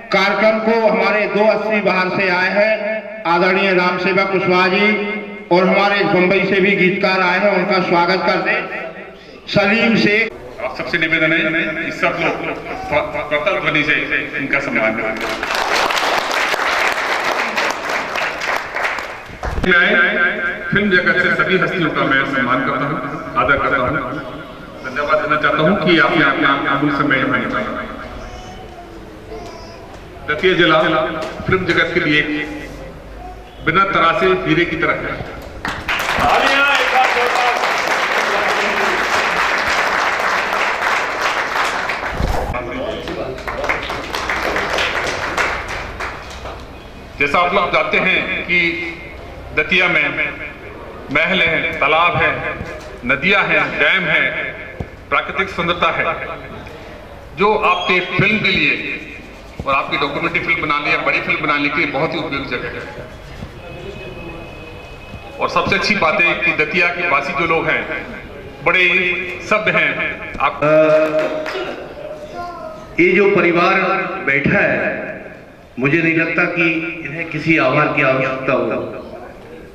कार्यक्रम को हमारे 280 बाहर से आए हैं, आदरणीय राम सेवक कुशवाहा जी, और हमारे बंबई से भी गीतकार आए हैं, उनका स्वागत करते सलीम शेख। सबसे निवेदन है कि सब लोग करतल ध्वनि से इनका सम्मान करें। फिल्म जगत से सभी हस्तियों का मैं सम्मान करता हूँ, आदर करता हूँ, धन्यवाद देना चाहता हूँ कि आपने अपना अमूल्य समय यहाँ निकाला। दतिया जिला फिल्म जगत के लिए बिना तरासे हीरे की तरह है। जैसा आप लोग जानते हैं कि दतिया में महल हैं, तालाब हैं, नदियां हैं, डैम हैं, प्राकृतिक सुंदरता है, जो आपके फिल्म के लिए और आपकी डॉक्यूमेंट्री फिल्म बनाने या बड़ी फिल्म बनाने के लिए बहुत ही उपयोगी जगह है। और सबसे अच्छी बात है कि दतिया के वासी जो लोग हैं बड़े सभ्य हैं। आप ये जो परिवार बैठा है, मुझे नहीं लगता कि इन्हें किसी आभार की आवश्यकता होगा,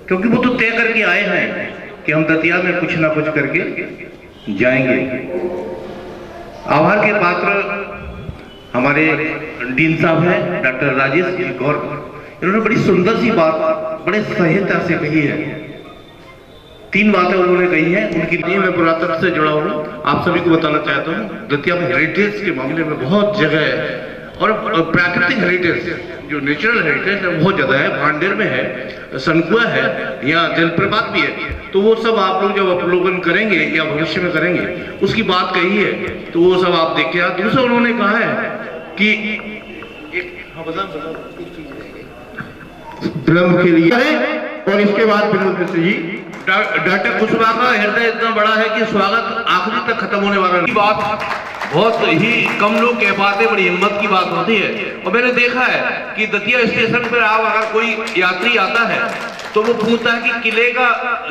क्योंकि वो तो तय करके आए हैं कि हम दतिया में कुछ ना कुछ करके जाएंगे। आभार के पात्र हमारे डीन साहब हैं, डॉक्टर राजेश जी गौर। इन्होंने बड़ी सुंदर सी बात बड़े संहिता से कही है। 3 बातें उन्होंने कही हैं, उनकी लिए मैं पुरातत्व से जुड़ा हूँ, आप सभी को बताना चाहता हूँ। दतिया में हेरिटेज के मामले में बहुत जगह है, और प्राकृतिक हेरिटेज जो नेचुरल हेरिटेज है बहुत ज्यादा है। भांडेर में है, सनकुआ है, यहाँ जलप्रपात भी है। तो वो सब आप लोग जब अवलोकन करेंगे या भविष्य में करेंगे, उसकी बात कही है, तो वो सब आप देखिए। दूसरा उन्होंने कहा है कि फिल्म के लिए है, और इसके बाद फिल्म जी डॉक्टर कुशवाहा का हृदय इतना बड़ा है कि स्वागत आखिरी तक खत्म होने वाला है। बात बहुत ही कम लोग कह पाते, बड़ी हिम्मत की बात होती है। और मैंने देखा है कि दतिया स्टेशन पर आप अगर कोई यात्री आता है तो वो पूछता है कि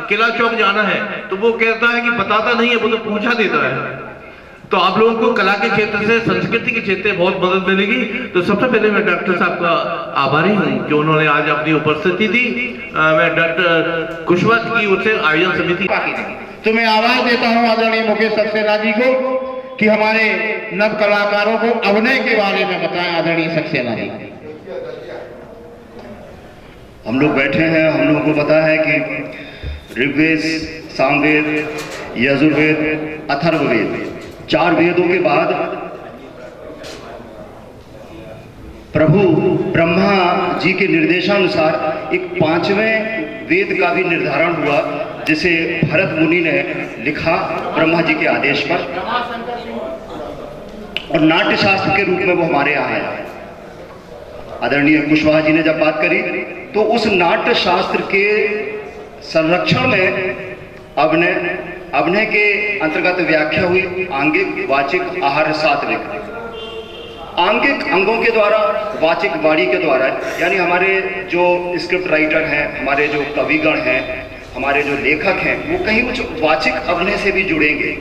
किला चौक जाना है, तो वो कहता है कि बताता नहीं है, वो तो पहुंचा देता है। तो आप लोगों को कला के क्षेत्र से, संस्कृति के क्षेत्र से बहुत मदद मिलेगी। तो सबसे पहले मैं डॉक्टर साहब का आभारी हूँ कि उन्होंने आज अपनी उपस्थिति दी। मैं डॉक्टर कुशवाहा की ओर से आयोजन समिति तो मैं आवाज देता हूँ आदरणीय मुकेश सक्सेना जी को कि हमारे नव कलाकारों को अभिनय के बारे में बताएं। आदरणीय सक्सेना जी। हम लोग बैठे हैं, हम लोगों को पता है कि ऋग्वेद, सामवेद, यजुर्वेद, अथर्ववेद, 4 वेदों के बाद प्रभु ब्रह्मा जी के निर्देशानुसार एक 5वें वेद का भी निर्धारण हुआ, जिसे भरत मुनि ने लिखा ब्रह्मा जी के आदेश पर, और नाट्य शास्त्र के रूप में वो हमारे यहाँ आया। आदरणीय कुशवाहा जी ने जब बात करी तो उस नाट्य शास्त्र के संरक्षण में अभिनय के अंतर्गत व्याख्या हुई आंगिक, वाचिक, आहार, सात्विक। आंगिक अंगों के द्वारा, वाचिक वाणी के द्वारा, यानी हमारे जो स्क्रिप्ट राइटर हैं, हमारे जो कविगण हैं, हमारे जो लेखक हैं, वो कहीं कुछ वाचिक अभिनय से भी जुड़ेंगे।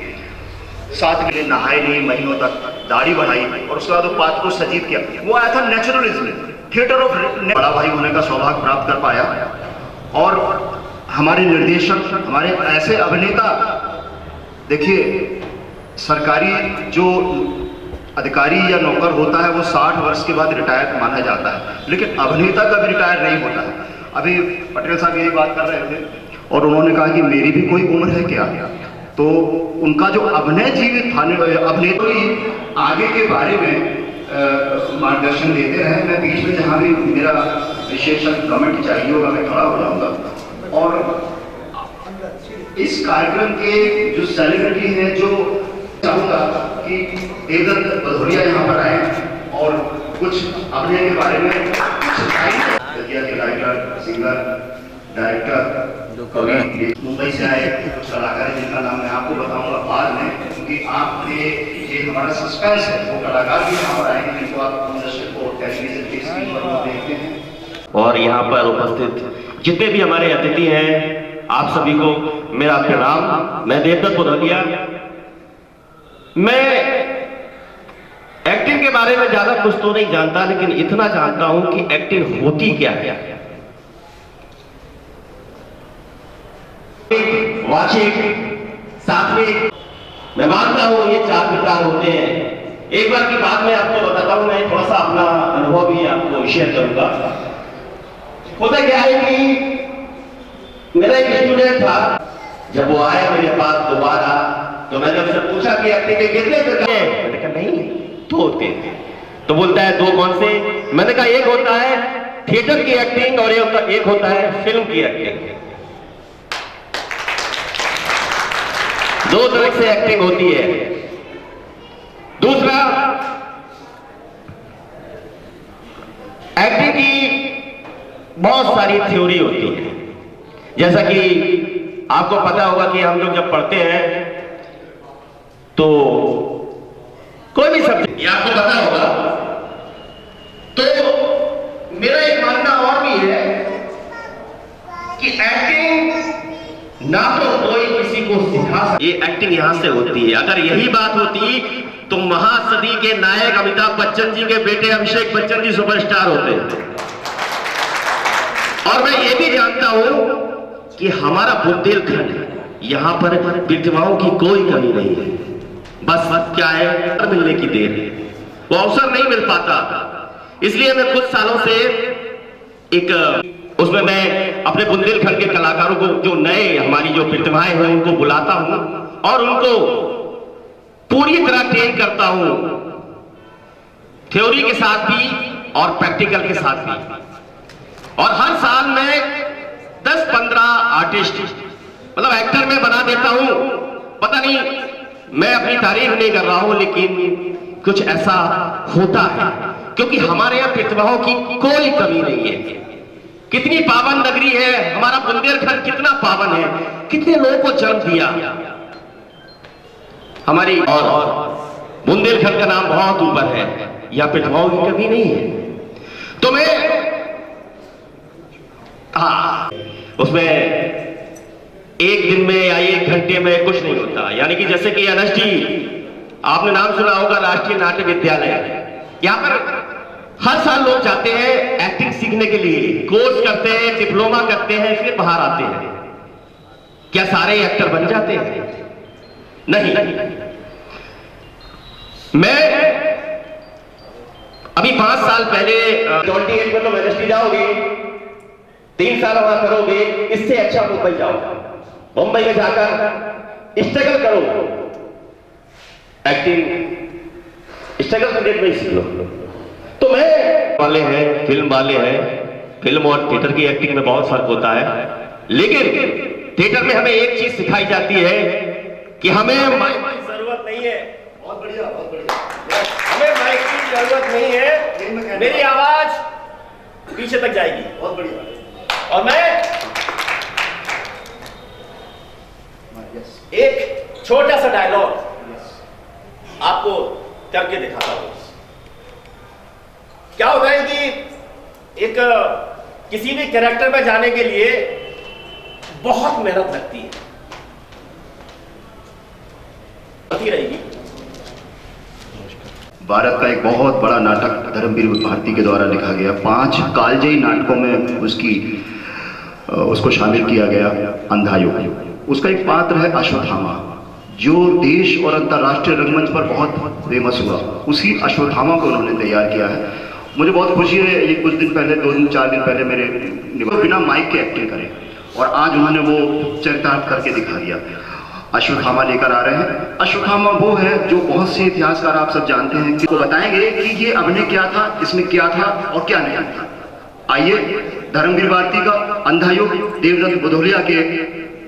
साथ में नहाए नहीं, महीनों तक दाढ़ी बढ़ाई, और उसके बाद वो पात्र को सजीव किया। वो आया था नेचुरलिज्म, थिएटर ऑफ बड़ा भाई होने का सौभाग्य प्राप्त कर पाया। और हमारे निर्देशक, हमारे ऐसे अभिनेता, देखिए सरकारी जो अधिकारी या नौकर होता है वो 60 वर्ष के बाद रिटायर माना जाता है, लेकिन अभिनेता कभी रिटायर नहीं होता है। अभी पटेल साहब यही बात कर रहे थे और उन्होंने कहा कि मेरी भी कोई उम्र है क्या, तो उनका जो अभिनय जीवित था, अभिनेता की आगे के बारे में मार्गदर्शन देते रहे। मैं बीच में जहाँ भी मेरा विशेषण कमेंट चाहिए होगा मैं खड़ा हो जाऊंगा। और इस कार्यक्रम के जो सेलिब्रिटी हैं, जो चाहूँगा कि देवदत्त भदौरिया यहाँ पर आए और कुछ अभिनय के बारे में दतिया के राइटर, सिंगर, डायरेक्टर, मुंबई से आए कुछ कलाकार हैं जिनका नाम मैं आपको बताऊंगा बाद में, क्योंकि आपने ये हमारा सस्पेंस है, वो कलाकार भी यहाँ पर आएंगे जिनको आप दर्शक को टेलीविजन की स्क्रीन पर देखते हैं। और यहाँ पर उपस्थित जितने भी हमारे अतिथि हैं, आप सभी को मेरा प्रणाम। मैं देवदत्त बुधौलिया। मैं एक्टिंग के बारे में ज्यादा कुछ तो नहीं जानता, लेकिन इतना जानता हूं कि एक्टिंग होती क्या है। वाचिक, सात्विक, मैं मानता हूं ये 4 प्रकार होते हैं। एक बार की बात मैं आपको बताता हूं, मैं थोड़ा सा अपना अनुभव भी आपको शेयर करूंगा। होता क्या है कि मेरा एक स्टूडेंट था, जब वो आया मेरे पास दोबारा, तो मैंने उससे पूछा कि एक्टिंग के कितने प्रकार हैं? मैंने कहा नहीं, 2 होते हैं। तो बोलता है 2 कौन से? मैंने कहा एक होता है थिएटर की एक्टिंग और एक होता है फिल्म की एक्टिंग। 2 तरह से एक्टिंग होती है। दूसरा, एक्टिंग की बहुत सारी थ्योरी होती है। जैसा कि आपको पता होगा कि हम लोग जब पढ़ते हैं तो कोई भी सब्जेक्ट, ये आपको पता होगा, तो मेरा एक मानना और भी है कि एक्टिंग ना तो कोई किसी को सिखा सकता, ये एक्टिंग यहां से होती है। अगर यही बात होती तो महासदी के नायक अमिताभ बच्चन जी के बेटे अभिषेक बच्चन जी सुपरस्टार होते हैं। और मैं ये भी जानता हूं कि हमारा बुंदेलखंड, यहां पर प्रतिभाओं की कोई कमी नहीं है। बस क्या है, मिलने की देर है, वो अवसर नहीं मिल पाता। इसलिए मैं कुछ सालों से उसमें मैं अपने बुंदेलखंड के कलाकारों को, जो नए हमारी जो प्रतिभाएं हैं, उनको बुलाता हूं और उनको पूरी तरह ट्रेन करता हूं, थ्योरी के साथ भी और प्रैक्टिकल के साथ भी। और हर साल मैं 10-15 आर्टिस्ट, मतलब एक्टर में बना देता हूं। पता नहीं, मैं अपनी तारीफ नहीं कर रहा हूं, लेकिन कुछ ऐसा होता है, क्योंकि हमारे यहां प्रतिभाओं की कोई कमी नहीं है। कितनी पावन नगरी है हमारा बुंदेलखंड, कितना पावन है, कितने लोगों को जन्म दिया हमारी, और बुंदेलखंड का नाम बहुत ऊपर है, यहां प्रतिभाओं की कमी नहीं है। तो मैं उसमें एक दिन में या 1 घंटे में कुछ नहीं होता। यानी कि जैसे कि NST, आपने नाम सुना होगा, राष्ट्रीय नाट्य विद्यालय, यहां पर हर साल लोग जाते हैं एक्टिंग सीखने के लिए, कोर्स करते हैं, डिप्लोमा करते हैं, फिर बाहर आते हैं। क्या सारे एक्टर बन जाते हैं? नहीं। मैं अभी 5 साल पहले 28 में तो NST जाओगे, 3 साल वहां करोगे, इससे अच्छा मुंबई जाओ। मुंबई में जाकर स्ट्रगल करो, एक्टिंग स्ट्रगल करने में सीख लो। तो मैं वाले हैं, फिल्म वाले हैं, फिल्म और थिएटर की एक्टिंग में बहुत फर्क होता है। लेकिन थिएटर में हमें एक चीज सिखाई जाती है कि हमें माइक की जरूरत नहीं है। बहुत बढ़िया, बहुत बढ़िया। हमें माइक की जरूरत नहीं है, मेरी आवाज पीछे तक जाएगी। बहुत बढ़िया। और मैं एक छोटा सा डायलॉग आपको करके दिखाता हूं। क्या होता है कि एक किसी भी कैरेक्टर में जाने के लिए बहुत मेहनत लगती है, रहेगी। भारत का एक बहुत बड़ा नाटक धर्मवीर भारती के द्वारा लिखा गया, 5 कालजयी नाटकों में उसको शामिल किया गया अंधायुग। उसका एक पात्र है अश्वत्थामा, जो देश और अंतर्राष्ट्रीय रंगमंच पर बहुत फेमस हुआ। उसी अश्वत्थामा को उन्होंने तैयार किया है। मुझे बहुत खुशी है, ये कुछ दिन पहले, 2-4 दिन पहले मेरे बिना माइक के एक्टिंग करे, और आज उन्होंने वो चरितार्थ करके दिखा दिया। अश्वत्थामा लेकर आ रहे हैं। अश्वत्थामा वो है जो बहुत से इतिहासकार आप सब जानते हैं कि वो बताएंगे कि ये अभिनय क्या था, इसमें क्या था और क्या नहीं था। आइए धर्मवीर भारती का अंधायुग देवदत्त बुधौलिया के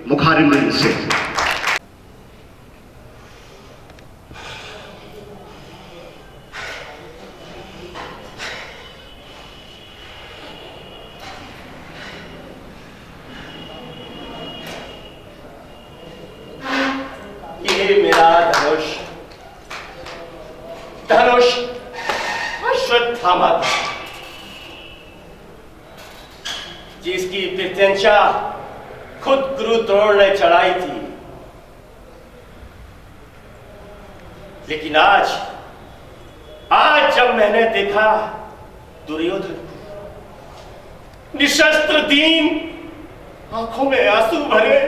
मुखारबिंद से। मेरा धनुष अश्वत्थामा था, जिसकी प्रत्यंशा खुद गुरु द्रोण ने चढ़ाई थी। लेकिन आज जब मैंने देखा दुर्योधन निशस्त्र दीन, आंखों में आंसू भरे,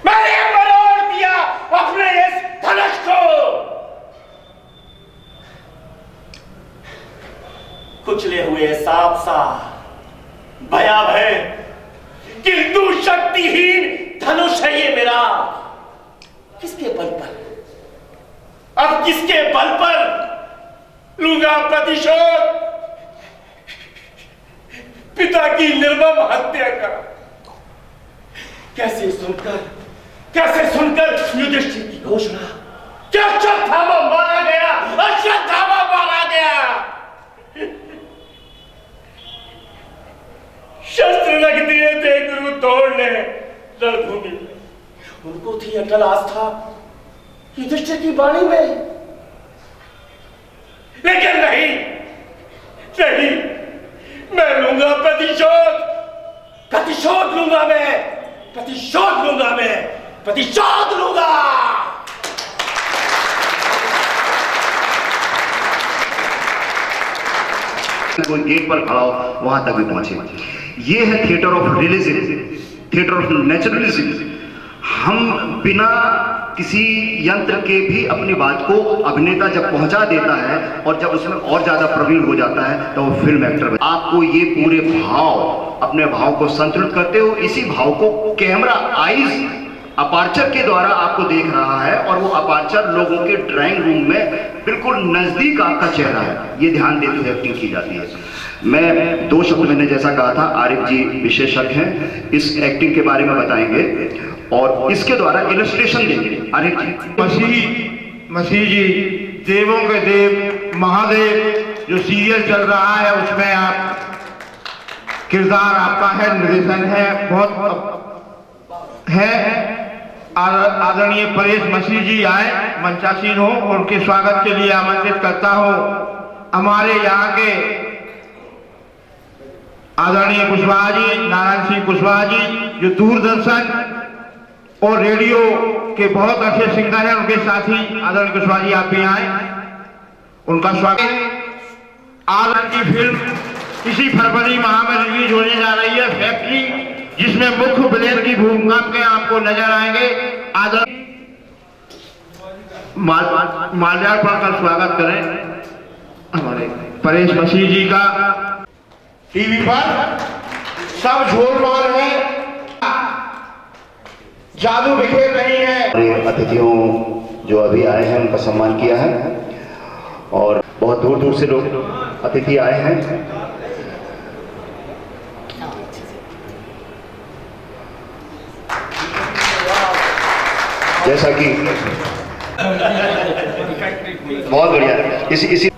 मैंने मरोड़ दिया अपने इस धनुष को। कुचले हुए सांप सा भयावह किंतु शक्तिहीन धनुष है ये मेरा। किसके बल पर, अब किसके बल पर लूंगा प्रतिशोध पिता की निर्मम हत्या का? कैसे सुनकर युधिष्ठिर की घोषणा कि अश्वत्थामा मारा गया, अश्वत्थामा मारा गया। शस्त्र रख दिए थे गुरु द्रोण ने रणभूमि में। उनको थी अटल आस्था युधिष्ठिर की वाणी में, लेकिन नहीं, मैं लूंगा प्रतिशोध लूंगा मैं, प्रतिशोध लूंगा। कोई गेट पर खड़ा हो वहां तक भी पहुंचे। ये है theatre of realism, theatre of naturalism. हम बिना किसी यंत्र के भी अपनी बात को अभिनेता जब पहुंचा देता है और जब उसमें और ज्यादा प्रवीण हो जाता है तो वो फिल्म एक्टर। आपको ये पूरे भाव, अपने भाव को संतुलित करते हो, इसी भाव को कैमरा आईज अपार्चर के द्वारा आपको देख रहा है और वो अपार्चर लोगों के ड्राइंग रूम में बिल्कुल नजदीक आपका चेहरा है। ये ध्यान देते हुए एक्टिंग की जाती है। मैं 2 शब्द मैंने जैसा कहा था, आरिफ जी विशेषज्ञ हैं, इस एक्टिंग के बारे में बताएंगे और इसके द्वारा इलस्ट्रेशन देंगे। आरिफ जी। मसीह जी, देवों के देव महादेव जो सीरियल चल रहा है उसमें आप किरदार आपका है, निर्देशन है, बहुत है। आदरणीय परेश मसीह जी आए, मंचासीन हो, उनके स्वागत के लिए आमंत्रित करता हूं। हमारे यहाँ के आदरणीय कुशवाहा जी, नारायण सिंह कुशवाहा जी, जो दूरदर्शन और रेडियो के बहुत अच्छे सिंगर हैं, उनके साथी आदरणीय कुशवाहा जी आप भी आए, उनका स्वागत। आलम की फिल्म इसी फरवरी माह में रिलीज होने जा रही है, फैक्ट्री, जिसमें मुख्य विलेन की भूमिका में आपको नजर आएंगे। माल्यार्पण का स्वागत करें हमारे परेश मसीह जी का। टीवी पर सब झोलमाल है, जादू बिखेर रही है। अतिथियों जो अभी आए हैं उनका सम्मान किया है और बहुत दूर दूर से लोग अतिथि आए हैं। जैसा कि बहुत बढ़िया, इसी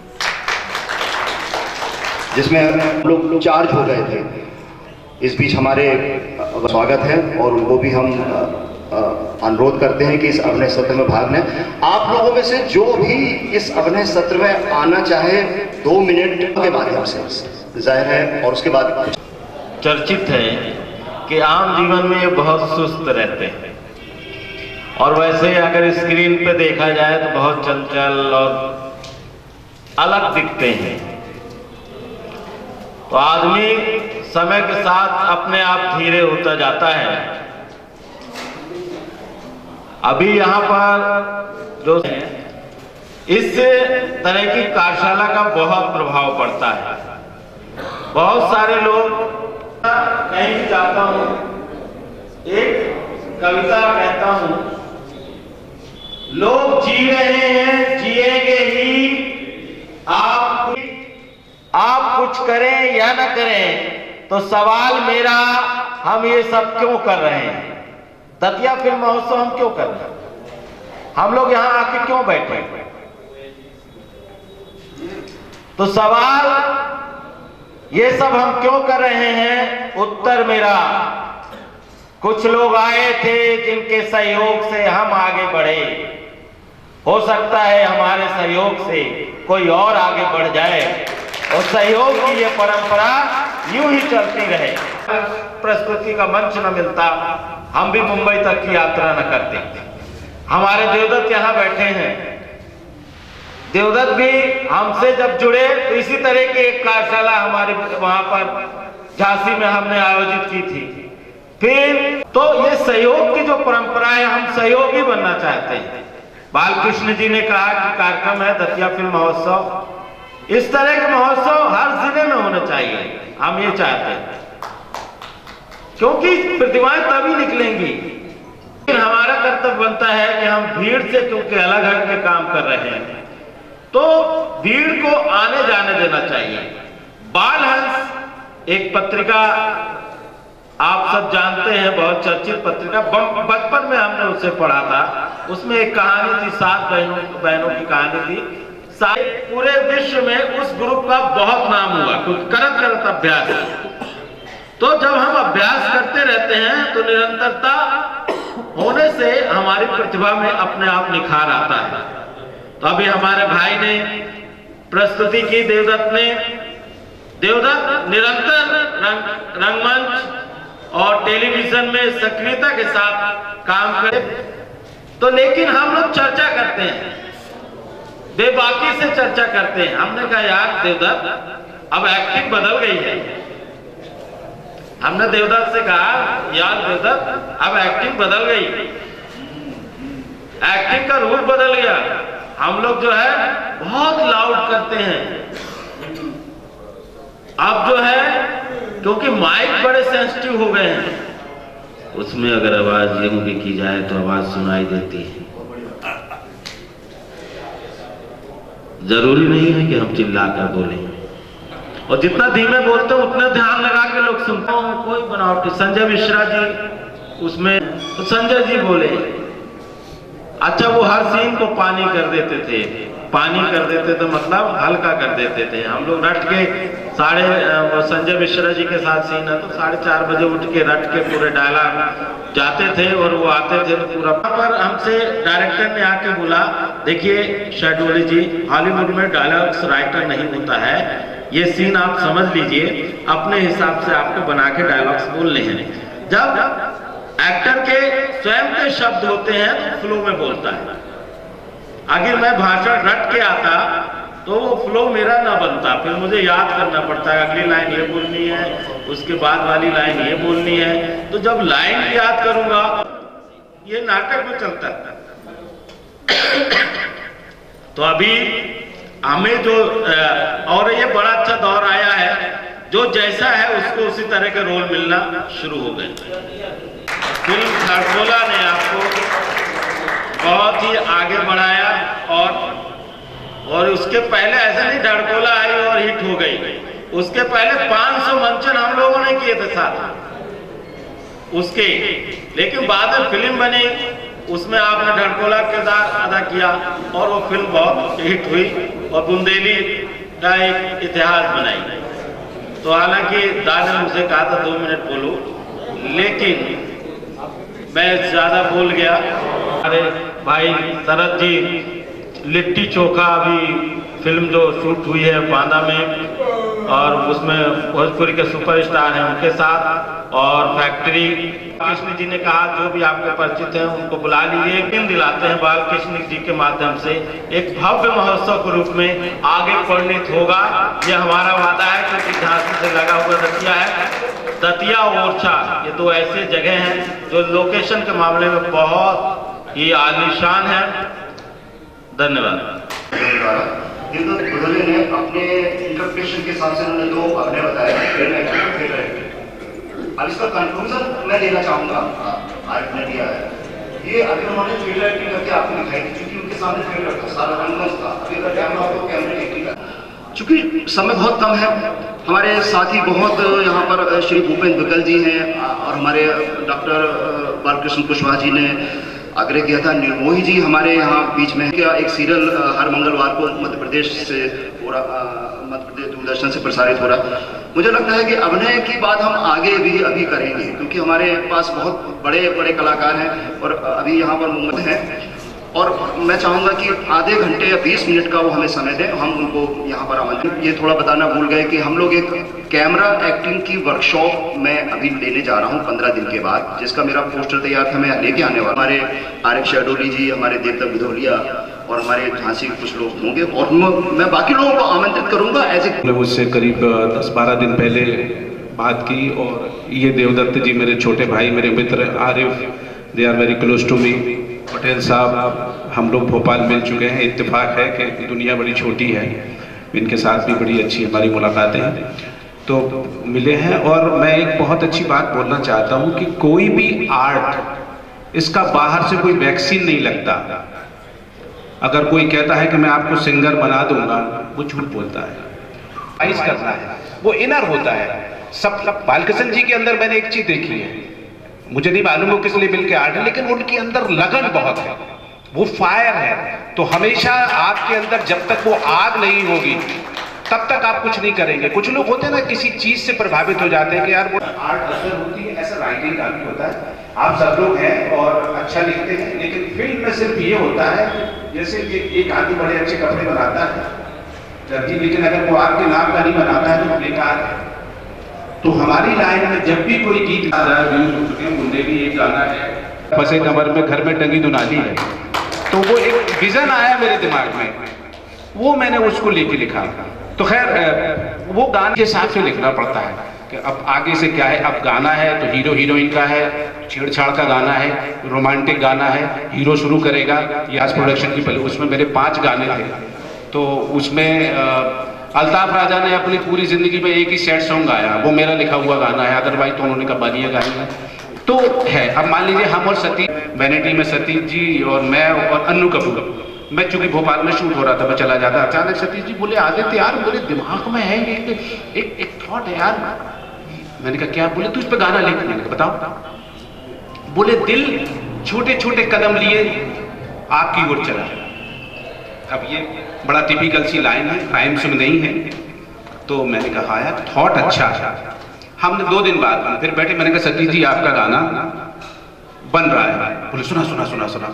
जिसमें हम लोग चार्ज हो गए थे। इस बीच हमारे स्वागत है और उनको भी हम अनुरोध करते हैं कि इस अभिनय सत्र में भाग लें। आप लोगों में से जो भी इस अभिनय सत्र में आना चाहे 2 मिनट के माध्यम से जाहिर है। और उसके बाद चर्चित है कि आम जीवन में ये बहुत सुस्त रहते हैं और वैसे अगर स्क्रीन पे देखा जाए तो बहुत चंचल और अलग दिखते हैं। तो आदमी समय के साथ अपने आप धीरे होता जाता है। अभी यहाँ पर जो इस तरह की कार्यशाला का बहुत प्रभाव पड़ता है। बहुत सारे लोग, कहीं भी जाता हूँ एक कविता कहता हूँ, लोग जी रहे हैं, जिएंगे ही। आप कुछ करें या न करें तो सवाल मेरा, हम ये सब क्यों कर रहे हैं? दतिया फिल्म महोत्सव हम क्यों कर रहे हैं? हम लोग यहां आके क्यों बैठे? तो सवाल ये सब हम क्यों कर रहे हैं, उत्तर मेरा, कुछ लोग आए थे जिनके सहयोग से हम आगे बढ़े। हो सकता है हमारे सहयोग से कोई और आगे बढ़ जाए और सहयोग की ये परंपरा यूं ही चलती रहे। प्रस्तुति का मंच न मिलता, हम भी मुंबई तक की यात्रा न करते। हमारे देवदत्त यहाँ बैठे हैं, देवदत्त भी हमसे जब जुड़े तो इसी तरह की एक कार्यशाला हमारे वहां पर झांसी में हमने आयोजित की थी। फिर तो ये सहयोग की जो परंपरा है, हम सहयोगी बनना चाहते हैं। बालकृष्ण जी ने कहा कि कार्यक्रम है दतिया फिल्म महोत्सव, इस तरह के महोत्सव हर जिले में होने चाहिए, हम ये चाहते हैं, क्योंकि प्रतिभाएं तभी निकलेंगी। लेकिन हमारा कर्तव्य बनता है कि हम भीड़ से, क्योंकि अलग हट के काम कर रहे हैं, तो भीड़ को आने जाने देना चाहिए। बालहंस एक पत्रिका आप सब जानते हैं, बहुत चर्चित पत्रिका, बचपन में हमने उससे पढ़ा था। उसमें एक कहानी थी, 7 बहनों की कहानी थी। पूरे विश्व में उस ग्रुप का बहुत नाम हुआ, क्योंकि करत अभ्यास। तो जब हम अभ्यास करते रहते हैं तो निरंतरता होने से हमारी प्रतिभा में अपने आप निखार आता है। तो अभी हमारे भाई ने प्रस्तुति की, देवदत्त ने, देवदत्त निरंतर रंगमंच और टेलीविजन में सक्रियता के साथ काम करे। तो लेकिन हम लोग चर्चा करते हैं, बेबाकी से चर्चा करते हैं। हमने कहा यार देवदत्त अब एक्टिंग बदल गई है। हमने देवदत्त से कहा यार देवदत्त अब एक्टिंग बदल गई, एक्टिंग का रूप बदल गया। हम लोग जो है बहुत लाउड करते हैं अब जो है, क्योंकि माइक बड़े सेंसिटिव हो गए हैं, उसमें अगर आवाज यूं भी की जाए तो आवाज सुनाई देती है। जरूरी नहीं है कि हम चिल्लाकर बोलें, और जितना धीमे बोलते हैं उतना ध्यान लगा के लोग सुनते हैं। कोई बनावटी, संजय मिश्रा जी उसमें, तो संजय जी बोले, अच्छा वो हर सीन को पानी कर देते थे, पानी कर देते थे मतलब हल्का कर देते थे। हम लोग रट के संजय मिश्रा जी के साथ सीन है तो 4:30 बजे उठ के रट के पूरे डायलॉग जाते थे और वो आते थे तो पूरा। पर हमसे डायरेक्टर ने आके बोला, देखिए शाहडोली जी, हॉलीवुड में डायलॉग्स राइटर नहीं होता है, ये सीन आप समझ लीजिए, अपने हिसाब से आपको बना के डायलॉग्स बोलने हैं। जब एक्टर के स्वयं के शब्द होते हैं तो फ्लो में बोलता है। अगर मैं भाषण रट के आता तो वो फ्लो मेरा ना बनता, फिर मुझे याद करना पड़ता है, अगली लाइन ये बोलनी है, उसके बाद वाली लाइन ये बोलनी है। तो जब लाइन याद करूंगा, ये नाटक में चलता है। तो अभी हमें जो और ये बड़ा अच्छा दौर आया है, जो जैसा है उसको उसी तरह के रोल मिलना शुरू हो गए। फिल्म धड़कोला ने आपको बहुत ही आगे बढ़ाया, और उसके पहले ऐसा नहीं धड़कोला आई और हिट हो गई, उसके पहले 500 मंचन हम लोगों ने किए थे साथ उसके। लेकिन बाद में फिल्म बनी, उसमें आपने धड़कोला किरदार अदा किया और वो फिल्म बहुत हिट हुई और बुंदेली का एक इतिहास बनाई। तो हालांकि दादा ने मुझे कहा था 2 मिनट बोलो, लेकिन मैं ज्यादा बोल गया। अरे भाई शरद जी, लिट्टी चोखा अभी फिल्म जो शूट हुई है बांदा में, और उसमें भोजपुरी के सुपरस्टार हैं उनके साथ, और फैक्ट्री। कृष्ण जी ने कहा जो भी आपके परिचित हैं उनको बुला लीजिए। दिन दिलाते हैं बालकृष्ण जी के माध्यम से एक भव्य महोत्सव के रूप में आगे परिणित होगा, ये हमारा वादा है। क्योंकि झांसी से लगा हुआ दतिया है, दतिया और ओरछा, ये 2 ऐसे जगह हैं जो लोकेशन के मामले में बहुत ही आलीशान है। धन्यवाद। देवदत्त भुजले ने अपने इंटरप्रिटेशन के हिसाब से उन्होंने 2 अभिनय बताया। अब इसका कंक्लूजन मैं देना चाहूँगा, आपने दिया है ये, अभी उन्होंने थिएटर एक्टिंग करके आपको दिखाई थी, क्योंकि उनके सामने थिएटर था, सारा रंगमंच था। अभी अगर कैमरा तो कैमरे एक्टिंग का, चूँकि समय बहुत कम है, हमारे साथी बहुत यहाँ पर श्री भूपेंद्र विकल जी हैं और हमारे डॉक्टर बालकृष्ण कुशवाहा जी ने आग्रह किया था, निर्मोही जी हमारे यहाँ बीच में। क्या एक सीरियल हर मंगलवार को मध्य प्रदेश से हो रहा, मध्य प्रदेश दूरदर्शन से प्रसारित हो रहा। मुझे लगता है कि अभिनय की बात हम आगे भी अभी करेंगे, क्योंकि हमारे पास बहुत बड़े बड़े कलाकार हैं और अभी यहाँ पर मुंबई हैं। और मैं चाहूँगा कि आधे घंटे या 20 मिनट का वो हमें समय दें, हम उनको यहाँ पर आमंत्रित। ये थोड़ा बताना भूल गए कि हम लोग एक कैमरा एक्टिंग की वर्कशॉप में अभी लेने जा रहा हूँ 15 दिन के बाद, जिसका मेरा पोस्टर तैयार था, मैं लेके आने वाला। हमारे आरिफ शहडोली जी, हमारे देवता बिधोलिया और हमारे झांसी के कुछ लोग होंगे, और मैं बाकी लोगों को आमंत्रित करूँगा एज ए। मुझसे करीब 10-12 दिन पहले बात की, और ये देवदत्त जी मेरे छोटे भाई, मेरे मित्र Arif, they are very close to me. Patel साहब, हम लोग भोपाल मिल चुके हैं। इत्तेफाक है कि दुनिया बड़ी छोटी है, इनके साथ भी बड़ी अच्छी हमारी मुलाकातें हैं, तो मिले हैं। और मैं एक बहुत अच्छी बात बोलना चाहता हूँ कि कोई भी आर्ट, इसका बाहर से कोई वैक्सीन नहीं लगता। अगर कोई कहता है कि मैं आपको सिंगर बना दूंगा, वो झूठ बोलता है। आइस करना है, वो इनर होता है। सब बालकृष्ण जी के अंदर मैंने एक चीज देखी है, मुझे नहीं मालूम वो किस लेवल के आर्ट है, लेकिन उनके अंदर लगन बहुत है, वो फायर है। तो हमेशा आपके अंदर जब तक वो आग नहीं होगी तब तक आप कुछ नहीं करेंगे। कुछ लोग होते हैं ना, किसी चीज से प्रभावित हो जाते हैं कि यार वो आर्ट असर होती है, ऐसा राइटिंग का भी होता है। आप सब लोग हैं और अच्छा लिखते हैं, लेकिन फिल्म में सिर्फ ये होता है, जैसे एक आदमी बड़े अच्छे कपड़े बनाता है, लेकिन अगर वो आपके नाम का नहीं बनाता है तो बेकार है। तो हमारी लाइन में जब भी कोई गीत आ रहा है, व्यूज हो चुके हैं, मुझे भी एक गाना है, फंसे कमर में घर में टंगी दुनाली है, तो वो एक विजन आया मेरे दिमाग में, वो मैंने उसको लेके लिखा। तो खैर वो गाने के हिसाब से लिखना पड़ता है कि अब आगे से क्या है। अब गाना है तो हीरो हीरोइन का है, छेड़छाड़ का गाना है, रोमांटिक गाना है, हीरो शुरू करेगा। यास प्रोडक्शन की पहले उसमें मेरे 5 गाने थे, तो उसमें अल्ताफ राजा ने अपनी पूरी जिंदगी में एक ही सैड सॉन्ग गाया, वो मेरा लिखा हुआ गाना है, अदरवाइज तो उन्होंने कबालियाँ गाई हैं। तो है, अब मान लीजिए हम और सतीश, वैनिटी में सतीश जी और मैं और अन्नू कपूर, मैं चूंकि भोपाल में शूट हो रहा था, मैं चला जाता, अचानक सतीश जी बोले आदित्य यार मेरे दिमाग में है एक थॉट है यार। मैंने कहा क्या? बोले तू इस पे गाना लिख। मैंने कहा बताओ। बोले दिल छोटे छोटे कदम लिए आपकी ओर चला। अब ये बड़ा टिपिकल सी लाइन है, राइम्स में नहीं है, तो मैंने कहा यार थॉट अच्छा है। हमने 2 दिन बाद फिर बैठे, मैंने कहा सतीश जी आपका गाना बन रहा है। बोले सुना सुना सुना सुना।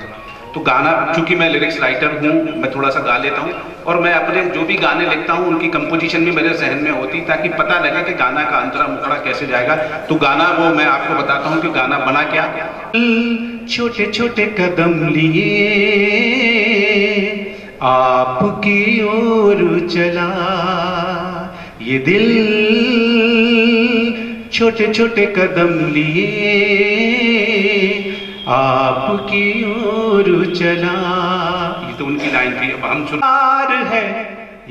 तो गाना, चूंकि मैं लिरिक्स राइटर हूँ, मैं थोड़ा सा गा लेता हूँ, और मैं अपने जो भी गाने लिखता हूँ उनकी कंपोजिशन भी मेरे जहन में होती, ताकि पता लगे कि गाना का अंतरा मुखड़ा कैसे जाएगा। तो गाना वो मैं आपको बताता हूँ कि गाना बना क्या। छोटे छोटे कदम लिए आपकी ओर चला, ये दिल छोटे छोटे कदम लिए आपकी ओर चला। ये तो उनकी लाइन थी। अब हम सुनार है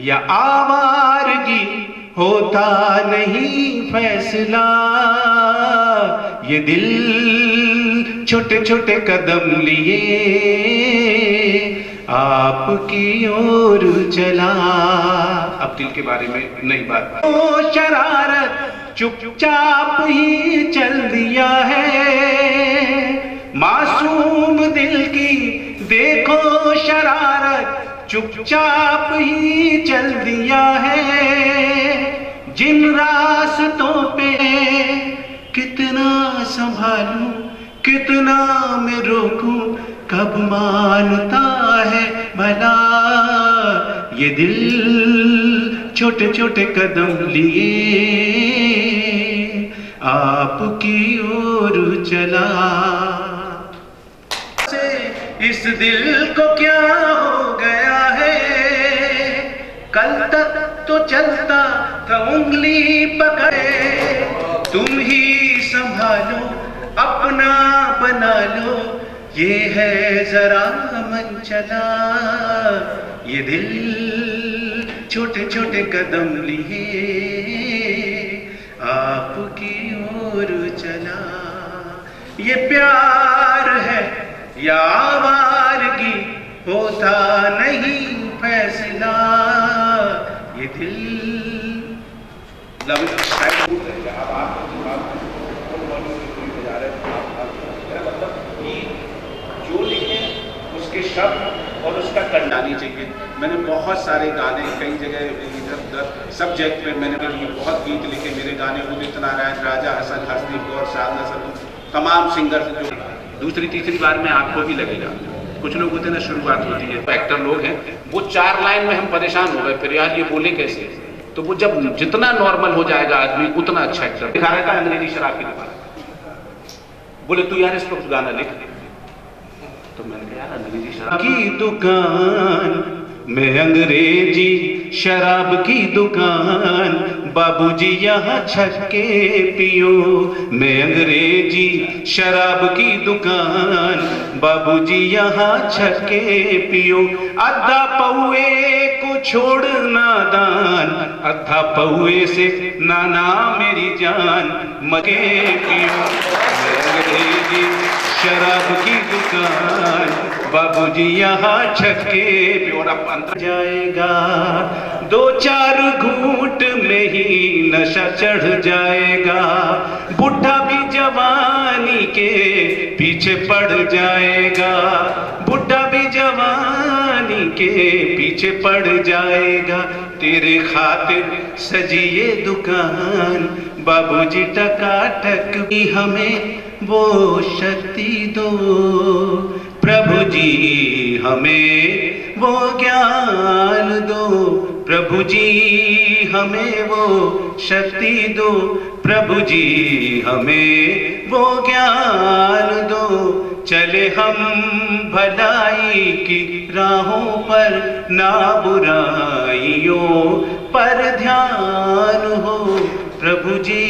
या आवारगी, होता नहीं फैसला, ये दिल छोटे छोटे कदम लिए आपकी ओर चला। अब दिल के बारे में नई बात। ओ शरारत चुपचाप ही चल दिया है, मासूम दिल की देखो शरारत चुपचाप ही चल दिया है। जिन रास्तों पे कितना संभालूं, कितना मैं रोकूं, कब मानता है भला, ये दिल छोटे छोटे कदम लिए आपकी ओर चला। इस दिल को क्या हो गया है, कल तक तो चलता था उंगली पकड़े, तुम ही संभालो अपना बना लो, ये है जरा मन चला, ये दिल छोटे छोटे कदम लिए आपकी ओर चला। ये प्यार है या आवारगी, होता नहीं फैसला, ये दिल जो लिखे उसके शब्द और उसका करनानी चाहिए। मैंने बहुत सारे गाने कई जगह इधर उधर सब जगह पे मैंने बहुत गीत लिखे। मेरे गाने उदित नारायण, राजा हसन, हसदीप कौर, शाद नसर, तमाम सिंगर। दूसरी तीसरी बार में आपको भी लगेगा कुछ लोग होते हैं ना, शुरुआत होती है, एक्टर लोग हैं, वो 4 लाइन में हम परेशान हो गए, फिर यार ये बोले कैसे, तो वो जब जितना नॉर्मल हो जाएगा आदमी उतना अच्छा एक्टर। दिखा रहा था अंग्रेजी शराब की दुकान, बोले तू यार इस पर कुछ गाना लिख, तो मैंने कहा यार अंग्रेजी शराब की दुकान में अंग्रेजी शराब की दुकान, बाबूजी यहाँ छक्के पियो, मैं अंग्रेजी शराब की दुकान, बाबूजी यहाँ छक्के पियो, आधा पौए को छोड़ना दान, आधा पौए से नाना मेरी जान, मके पियो, मैं अंग्रेजी शराब की दुकान, बाबूजी यहाँ छक्के पियो। और अब अंतर जाएगा, 2-4 घूंट में ही नशा चढ़ जाएगा, बुढ़ा भी जवानी के पीछे पड़ जाएगा, बुढ़ा भी जवानी के पीछे पड़ जाएगा, तेरे खातिर सजी ये दुकान, बाबूजी टकाटक भी हमें वो शक्ति दो, प्रभु जी हमें वो ज्ञान दो, प्रभु जी हमें वो शक्ति दो, प्रभु जी हमें वो ज्ञान दो, चले हम भलाई की राहों पर, ना बुराइयों पर ध्यान हो, प्रभु जी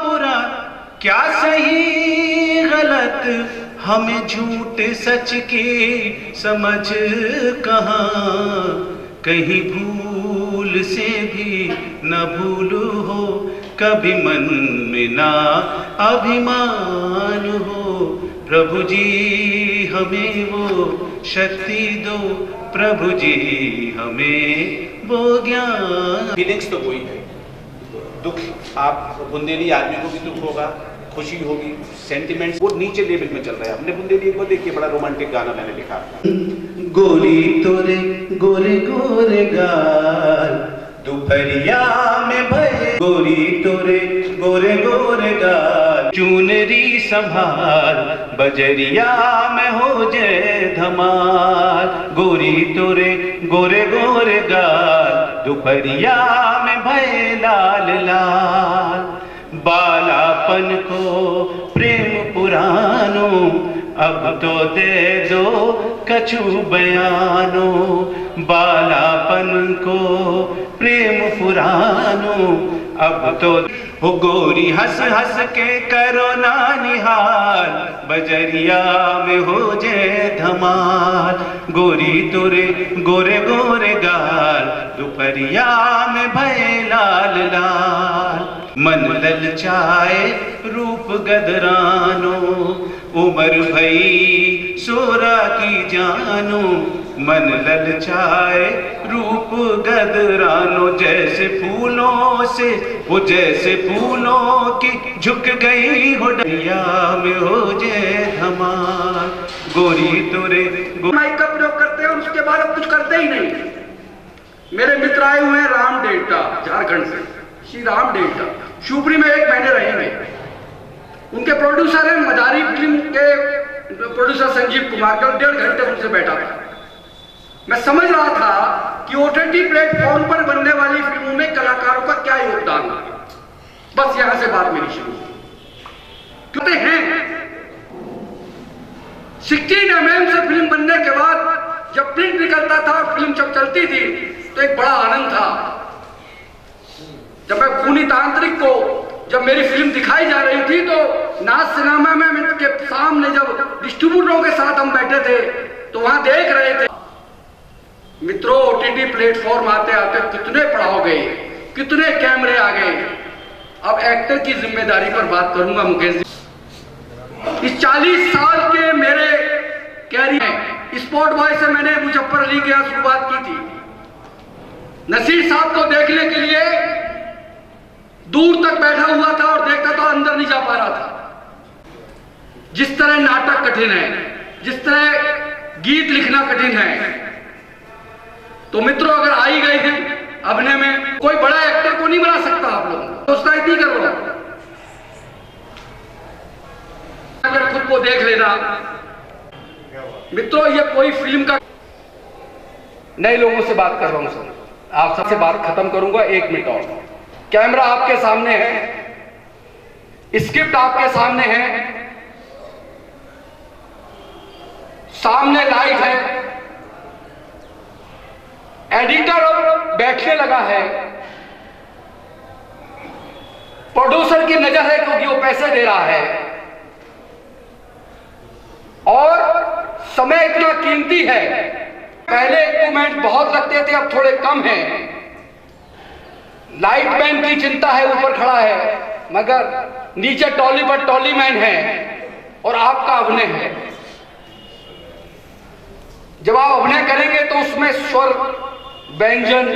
बुरा क्या सही गलत, हमें झूठ सच की समझ कहाँ, कहीं भूल से भी न भूल हो, कभी मन में ना अभिमान हो, प्रभु जी हमें वो शक्ति दो, प्रभु जी हमें वो ज्ञान। फीलिंग्स तो वही है, दुख, आप बुंदेली आदमी को भी दुख होगा, खुशी होगी, सेंटिमेंट्स वो नीचे लेवल में चल रहा है। हमने बुंदेली को देखिए, बड़ा रोमांटिक गाना मैंने लिखा, गोरी तोरे गोरे गोरे गाल, दोपहरिया में भय, गोरी तोरे गोरे गोरे गाल, चुनरी संभाल, बजरिया में हो जाए धमाल, गोरी तोरे गोरे गोरे गाल, दोपहरिया में भय लाल लाल, बालापन को प्रेम पुरानो, अब तो दे दो कछु बयानो, बालापन को प्रेम पुरानो, अब तो हो गोरी हंस हंस के करो ना निहाल, बजरिया में हो जाए धमाल, गोरी तोरे गोरे गोरे गाल, दोपहरिया में भय लाल लाल, मन ललचाए रूप गदरानो, उमर भई 16 की जानो, मन ललचाए रूप गदरानो, जैसे फूलों से वो जैसे फूलों की झुक गई हो डरिया में हो जाए धमाल, गोरी तोरे माइक का प्रयोग करते हैं और उसके बाद अब कुछ करते ही नहीं। मेरे मित्र आए हुए हैं राम डेल्टा, झारखंड से, श्री राम डेल्टा, शिवपुरी में 1 महीने रहेंगे। उनके प्रोड्यूसर हैं मदारी फिल्म के प्रोड्यूसर संजीव कुमार का, 1.5 घंटे उनसे बैठा था। मैं समझ रहा था कि OTT प्लेटफॉर्म पर बनने वाली फिल्मों में कलाकारों का क्या योगदान है। बस यहां से बात मेरी शुरू होती है। 16 mm से फिल्म बनने के बाद जब प्रिंट निकलता था और फिल्म जब चलती थी तो एक बड़ा आनंद था। जब मैं खूनी तांत्रिक को जब मेरी फिल्म दिखाई जा रही थी तो नाज सिनेमा में के सामने जब डिस्ट्रीब्यूटरों के साथ हम बैठे थे तो वहां देख रहे थे। मित्रों, OTT प्लेटफॉर्म आते आते कितने पड़ाव गए, कितने कैमरे आ गए। अब एक्टर की जिम्मेदारी पर बात करूंगा मुकेश जी। इस 40 साल के मेरे कैरियर स्पॉट बॉय से मैंने मुजफ्फर अली के यहाँ शुरुआत की थी। नसीर साहब को देखने के लिए दूर तक बैठा हुआ था और देखता था, अंदर नहीं जा पा रहा था। जिस तरह नाटक कठिन है, जिस तरह गीत लिखना कठिन है, तो मित्रों अगर आई गए हैं अभिनय में, कोई बड़ा एक्टर को नहीं बना सकता। आप लोग तो उसका इतनी करो, अगर खुद वो देख लेना। मित्रों, ये कोई फिल्म का, नए लोगों से बात कर रहा हूं सर, आप सबसे बात खत्म करूंगा, 1 मिनट और। कैमरा आपके सामने है, स्क्रिप्ट आपके सामने है, सामने लाइट है, एडिटर अब बैठने लगा है, प्रोड्यूसर की नजर है क्योंकि वो पैसे दे रहा है, और समय इतना कीमती है। पहले इक्विपमेंट बहुत लगते थे, अब थोड़े कम हैं। लाइट मैन की चिंता है, ऊपर खड़ा है, मगर नीचे टॉली पर टॉली मैन है, और आपका अभिनय है। जब आप अभिनय करेंगे तो उसमें स्वर, व्यंजन,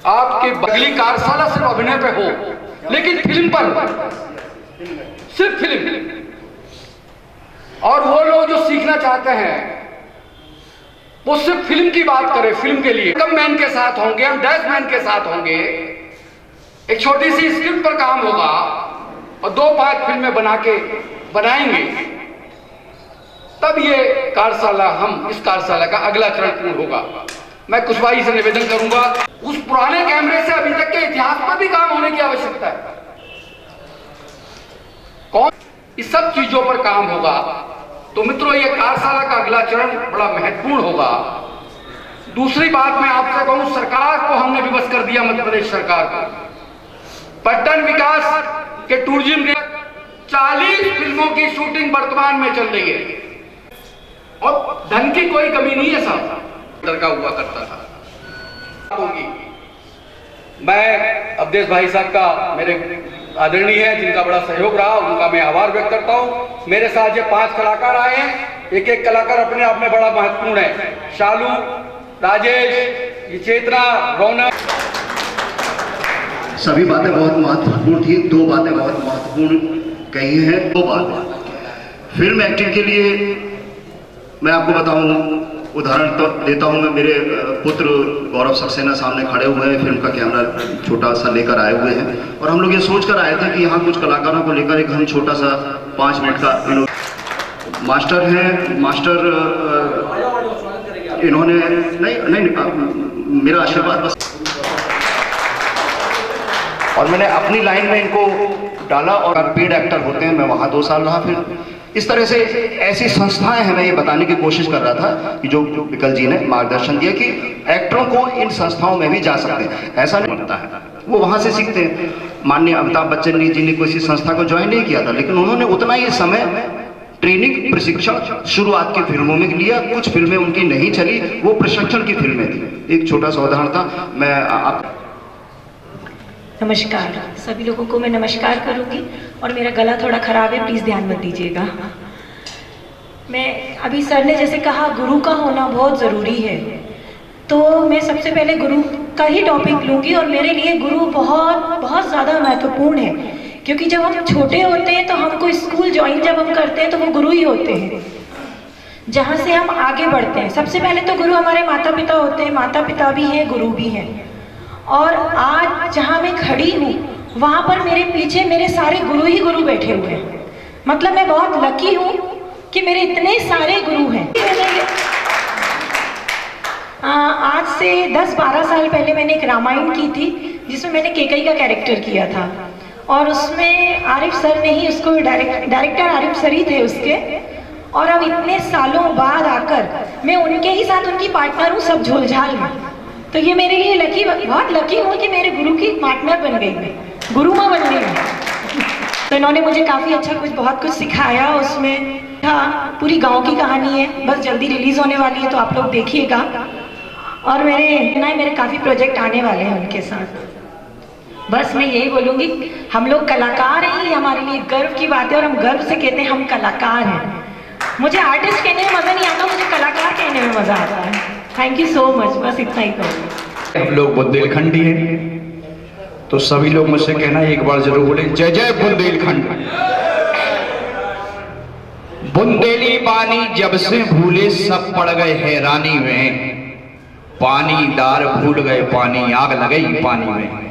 आपकी बगली कार्यशाला सिर्फ अभिनय पे हो, लेकिन फिल्म पर, सिर्फ फिल्म। और वो लोग जो सीखना चाहते हैं वो सिर्फ फिल्म की बात करें, फिल्म के लिए। कम मैन के साथ होंगे, हम 10 मैन के साथ होंगे, एक छोटी सी स्क्रिप्ट पर काम होगा और 2-5 फिल्में बनाएंगे, तब ये कार्यशाला, हम इस कार्यशाला का अगला चरण पूर्ण होगा। मैं कुशवाहा से निवेदन करूंगा, उस पुराने कैमरे से अभी तक के इतिहास पर भी काम होने की आवश्यकता है। कौन इस सब चीजों पर काम होगा तो मित्रों, ये कार्यशाला का अगला चरण बड़ा महत्वपूर्ण होगा। दूसरी बात मैं आपसे कहूं, सरकार को हमने विवश कर दिया, मध्य प्रदेश सरकार को। पर्यटन विकास के टूरिज्म में 40 फिल्मों की शूटिंग वर्तमान में चल रही है, और धन की कोई कमी नहीं है साहब, लड़का हुआ करता था होगी। मैं अवधेश भाई साहब का, मेरे आदरणीय है, जिनका बड़ा सहयोग रहा, उनका मैं आभार व्यक्त करता हूं। मेरे साथ ये 5 कलाकार आए हैं, एक कलाकार अपने आप में बड़ा महत्वपूर्ण है। शालू, राजेश, ये चेतना, रौनक, सभी बातें बहुत महत्वपूर्ण थी। 2 बातें बहुत महत्वपूर्ण कही हैं। 2 बातें फिल्म एक्टिंग के लिए मैं आपको बताऊं, उदाहरण तो देता हूं मैं। मेरे पुत्र गौरव सक्सेना सामने खड़े हुए हैं, फिल्म का कैमरा छोटा सा लेकर आए हुए हैं, और हम लोग ये सोच कर आए थे कि यहाँ कुछ कलाकारों को लेकर एक हम छोटा सा 5 मिनट का मास्टर हैं। मास्टर इन्होंने नहीं मेरा आशीर्वाद बस, और मैंने अपनी लाइन में इनको डाला, और पेड एक्टर होते हैं, मैं वहाँ 2 साल रहा। फिर इस तरह से ऐसी संस्थाएं हैं, मैं ये बताने की कोशिश कर रहा था कि जो विकल जी ने मार्गदर्शन दिया कि एक्टरों को इन संस्थाओं में भी जा सकते हैं, ऐसा नहीं बनता है, वो वहाँ से सीखते हैं। माननीय अमिताभ बच्चन जी ने किसी संस्था को ज्वाइन नहीं किया था, लेकिन उन्होंने उतना ही समय ट्रेनिंग, प्रशिक्षण शुरुआत की फिल्मों में लिया। कुछ फिल्में उनकी नहीं चली, वो प्रशिक्षण की फिल्में थी। एक छोटा सा उदाहरण था। मैं आप नमस्कार, सभी लोगों को मैं नमस्कार करूंगी, और मेरा गला थोड़ा खराब है, प्लीज़ ध्यान मत दीजिएगा। मैं अभी सर ने जैसे कहा, गुरु का होना बहुत ज़रूरी है, तो मैं सबसे पहले गुरु का ही टॉपिक लूँगी। और मेरे लिए गुरु बहुत बहुत ज़्यादा महत्वपूर्ण है, क्योंकि जब हम छोटे होते हैं तो हमको स्कूल ज्वाइन जब हम करते हैं तो वो गुरु ही होते हैं, जहाँ से हम आगे बढ़ते हैं। सबसे पहले तो गुरु हमारे माता पिता होते हैं, माता पिता भी हैं, गुरु भी हैं। और आज जहाँ मैं खड़ी हूँ, वहाँ पर मेरे पीछे मेरे सारे गुरु ही गुरु बैठे हुए हैं। मतलब मैं बहुत लकी हूँ कि मेरे इतने सारे गुरु हैं। आज से 10-12 साल पहले मैंने एक रामायण की थी, जिसमें मैंने केकई का कैरेक्टर किया था, और उसमें आरिफ सर ने ही उसको डायरेक्टर आरिफ सर ही थे उसके। और अब इतने सालों बाद आकर मैं उनके ही साथ उनकी पार्टनर हूँ सब झोलझाल में। तो ये मेरे लिए बहुत लकी हूँ कि मेरे गुरु की पार्टनर बन गई, मैं गुरु माँ बन गई। तो इन्होंने मुझे काफ़ी अच्छा बहुत कुछ सिखाया। उसमें था, पूरी गांव की कहानी है, बस जल्दी रिलीज होने वाली है, तो आप लोग देखिएगा। और मेरे काफ़ी प्रोजेक्ट आने वाले हैं उनके साथ। बस मैं यही बोलूँगी, हम लोग कलाकार हैं, ये हमारे लिए गर्व की बात है, और हम गर्व से कहते हैं हम कलाकार हैं। मुझे आर्टिस्ट कहने में मज़ा नहीं आता, मुझे कलाकार कहने में मज़ा आता है। थैंक यू सो मच, बस इतना ही कहूँगी। हम लोग बुंदेलखंडी हैं, तो सभी लोग मुझसे कहना एक बार जरूर बोले, जय जय बुंदेलखंड। बुंदेली पानी जब से भूले सब पड़ गए हैरानी में, पानी दार भूल गए पानी, आग लगई पानी में।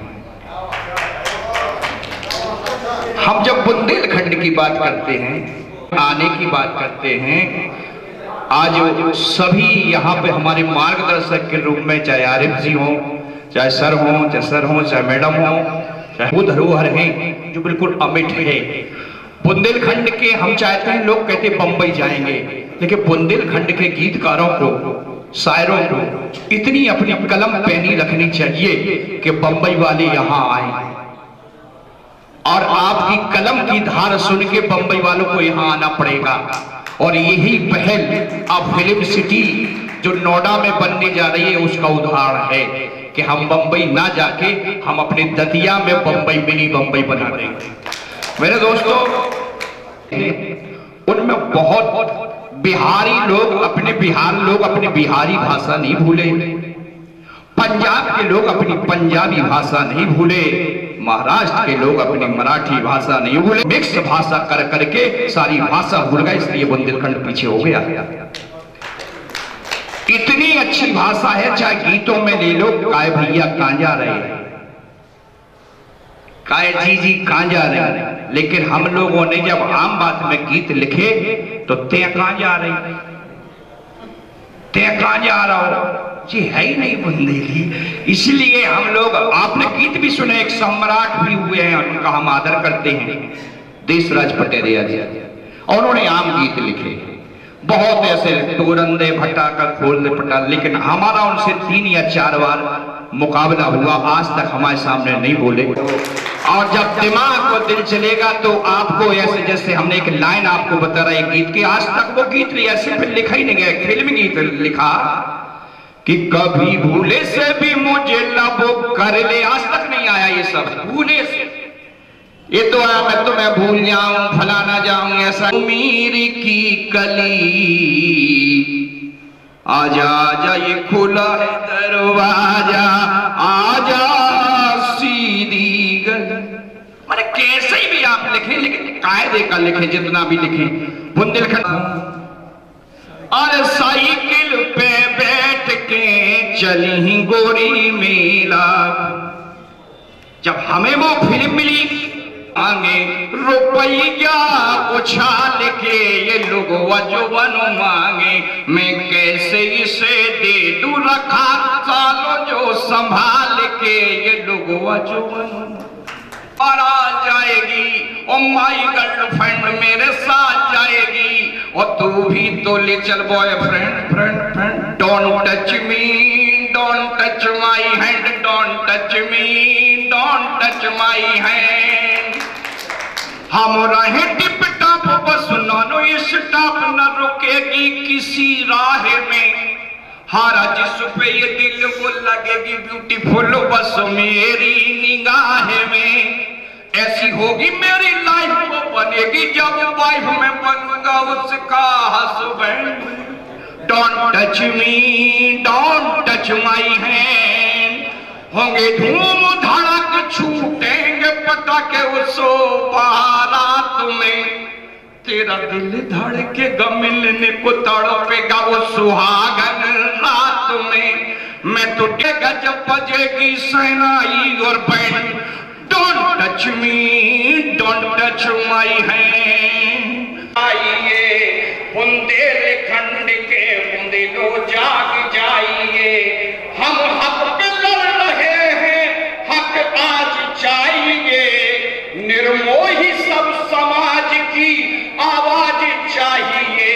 हम जब बुंदेलखंड की बात करते हैं आने की बात करते हैं। आज सभी यहाँ पे हमारे मार्गदर्शक के रूप में, चाहे आरिफ जी हो, चाहे सर हो, चाहे मैडम हो, चाहे वो धरोहर हैं जो बिल्कुल अमिट है। बुंदेलखंड के हम चाहते हैं, लोग कहते बंबई जाएंगे, लेकिन बुंदेलखंड के गीतकारों को, शायरों को इतनी अपनी कलम पैनी रखनी चाहिए कि बंबई वाले यहाँ आए और आपकी कलम की धार सुन के बंबई वालों को यहाँ आना पड़ेगा। और यही पहल अब फिल्म सिटी जो नोएडा में बनने जा रही है उसका उदाहरण है कि हम बंबई ना जाके हम अपने दतिया में बंबई, मिनी बंबई बना देंगे। मेरे दोस्तों, उनमें बहुत बिहारी लोग अपने बिहारी भाषा नहीं भूले, पंजाब के लोग अपनी पंजाबी भाषा नहीं भूले, महाराष्ट्र के लोग अपनी मराठी भाषा नहीं भूले, मिक्स भाषा कर करके सारी भाषा भूल गए, इसलिए बुंदेलखंड पीछे हो गया। इतनी अच्छी भाषा है, चाहे गीतों में ले लो, काय भैया कहां जा रहे, काय जी कहां जा रहे, लेकिन हम लोगों ने जब आम बात में गीत लिखे तो ते कहां जा रही, ते कहां जा रहा हो, जी है ही नहीं बुंदेली। इसलिए हम लोग, आपने गीत भी सुने, एक सम्राट भी हुए हैं, उनका हम आदर करते हैं, देशराज पटेरिया जी, और उन्होंने आम गीत लिखे, बहुत ऐसे तोरंदे भट्टा का खोल दे पटा, लेकिन हमारा उनसे 3 या 4 बार मुकाबला हुआ, आज तक हमारे सामने नहीं बोले। और जब दिमाग को दिल चलेगा तो आपको ऐसे, जैसे हमने एक लाइन आपको बता रहा है गीत की, आज तक वो गीत ऐसे लिखा ही नहीं गया, फिल्म गीत लिखा कि कभी भूले से भी मुझे लब कर ले, आज तक नहीं आया ये सब भूले से। ये तो आया मैं तुम्हें भूल जाऊं, फलाना जाऊं, ऐसा उम्मीद की कली, आजा आजा ये खुला है दरवाजा, आजा सीधी गली। माने कैसे भी आप लिखें, लेकिन कायदे का लिखें, जितना भी लिखें। बुंदेलखंड और साइकिल पे बैठ के चली गोरी मेला, जब हमें वो फिल्म मिली, आगे रुपया उछाल के ये लोग वजवन मांगे, मैं कैसे इसे दे दूं, रखा सालों जो संभाल के ये लोग वजवन और आ जाएगी, ओ माई गर्लफ्रेंड मेरे साथ जाएगी, और तू भी तो ले चल boyfriend, friend, don't touch me, don't touch my hand, don't touch me, don't touch my hand. हम रहे टिप टॉप बस, नॉनो स्टॉप, न रुकेगी किसी राह में, हारा जिस पे ये दिल वो लगेगी ब्यूटीफुल बस मेरी निगाह में। ऐसी होगी मेरी लाइफ, वो बनेगी जब वाइफ में बनूंगा उसका husband. Don't touch me, don't touch my hand. होंगे धूम धड़क, छूटेंगे पटाखे उस बारात में, तेरा दिल धड़केगा, मिलने को तड़पेगा वो सुहागन रात में। मैं तो डेगा जब बजेगी शहनाई और band, don't touch me, don't touch my hand. आइए बुंदेलखंड के बुंदेलो जाग जाइए, हम हक पे लड़ रहे हैं, हक आज चाहिए, निर्मोही सब समाज की आवाज चाहिए,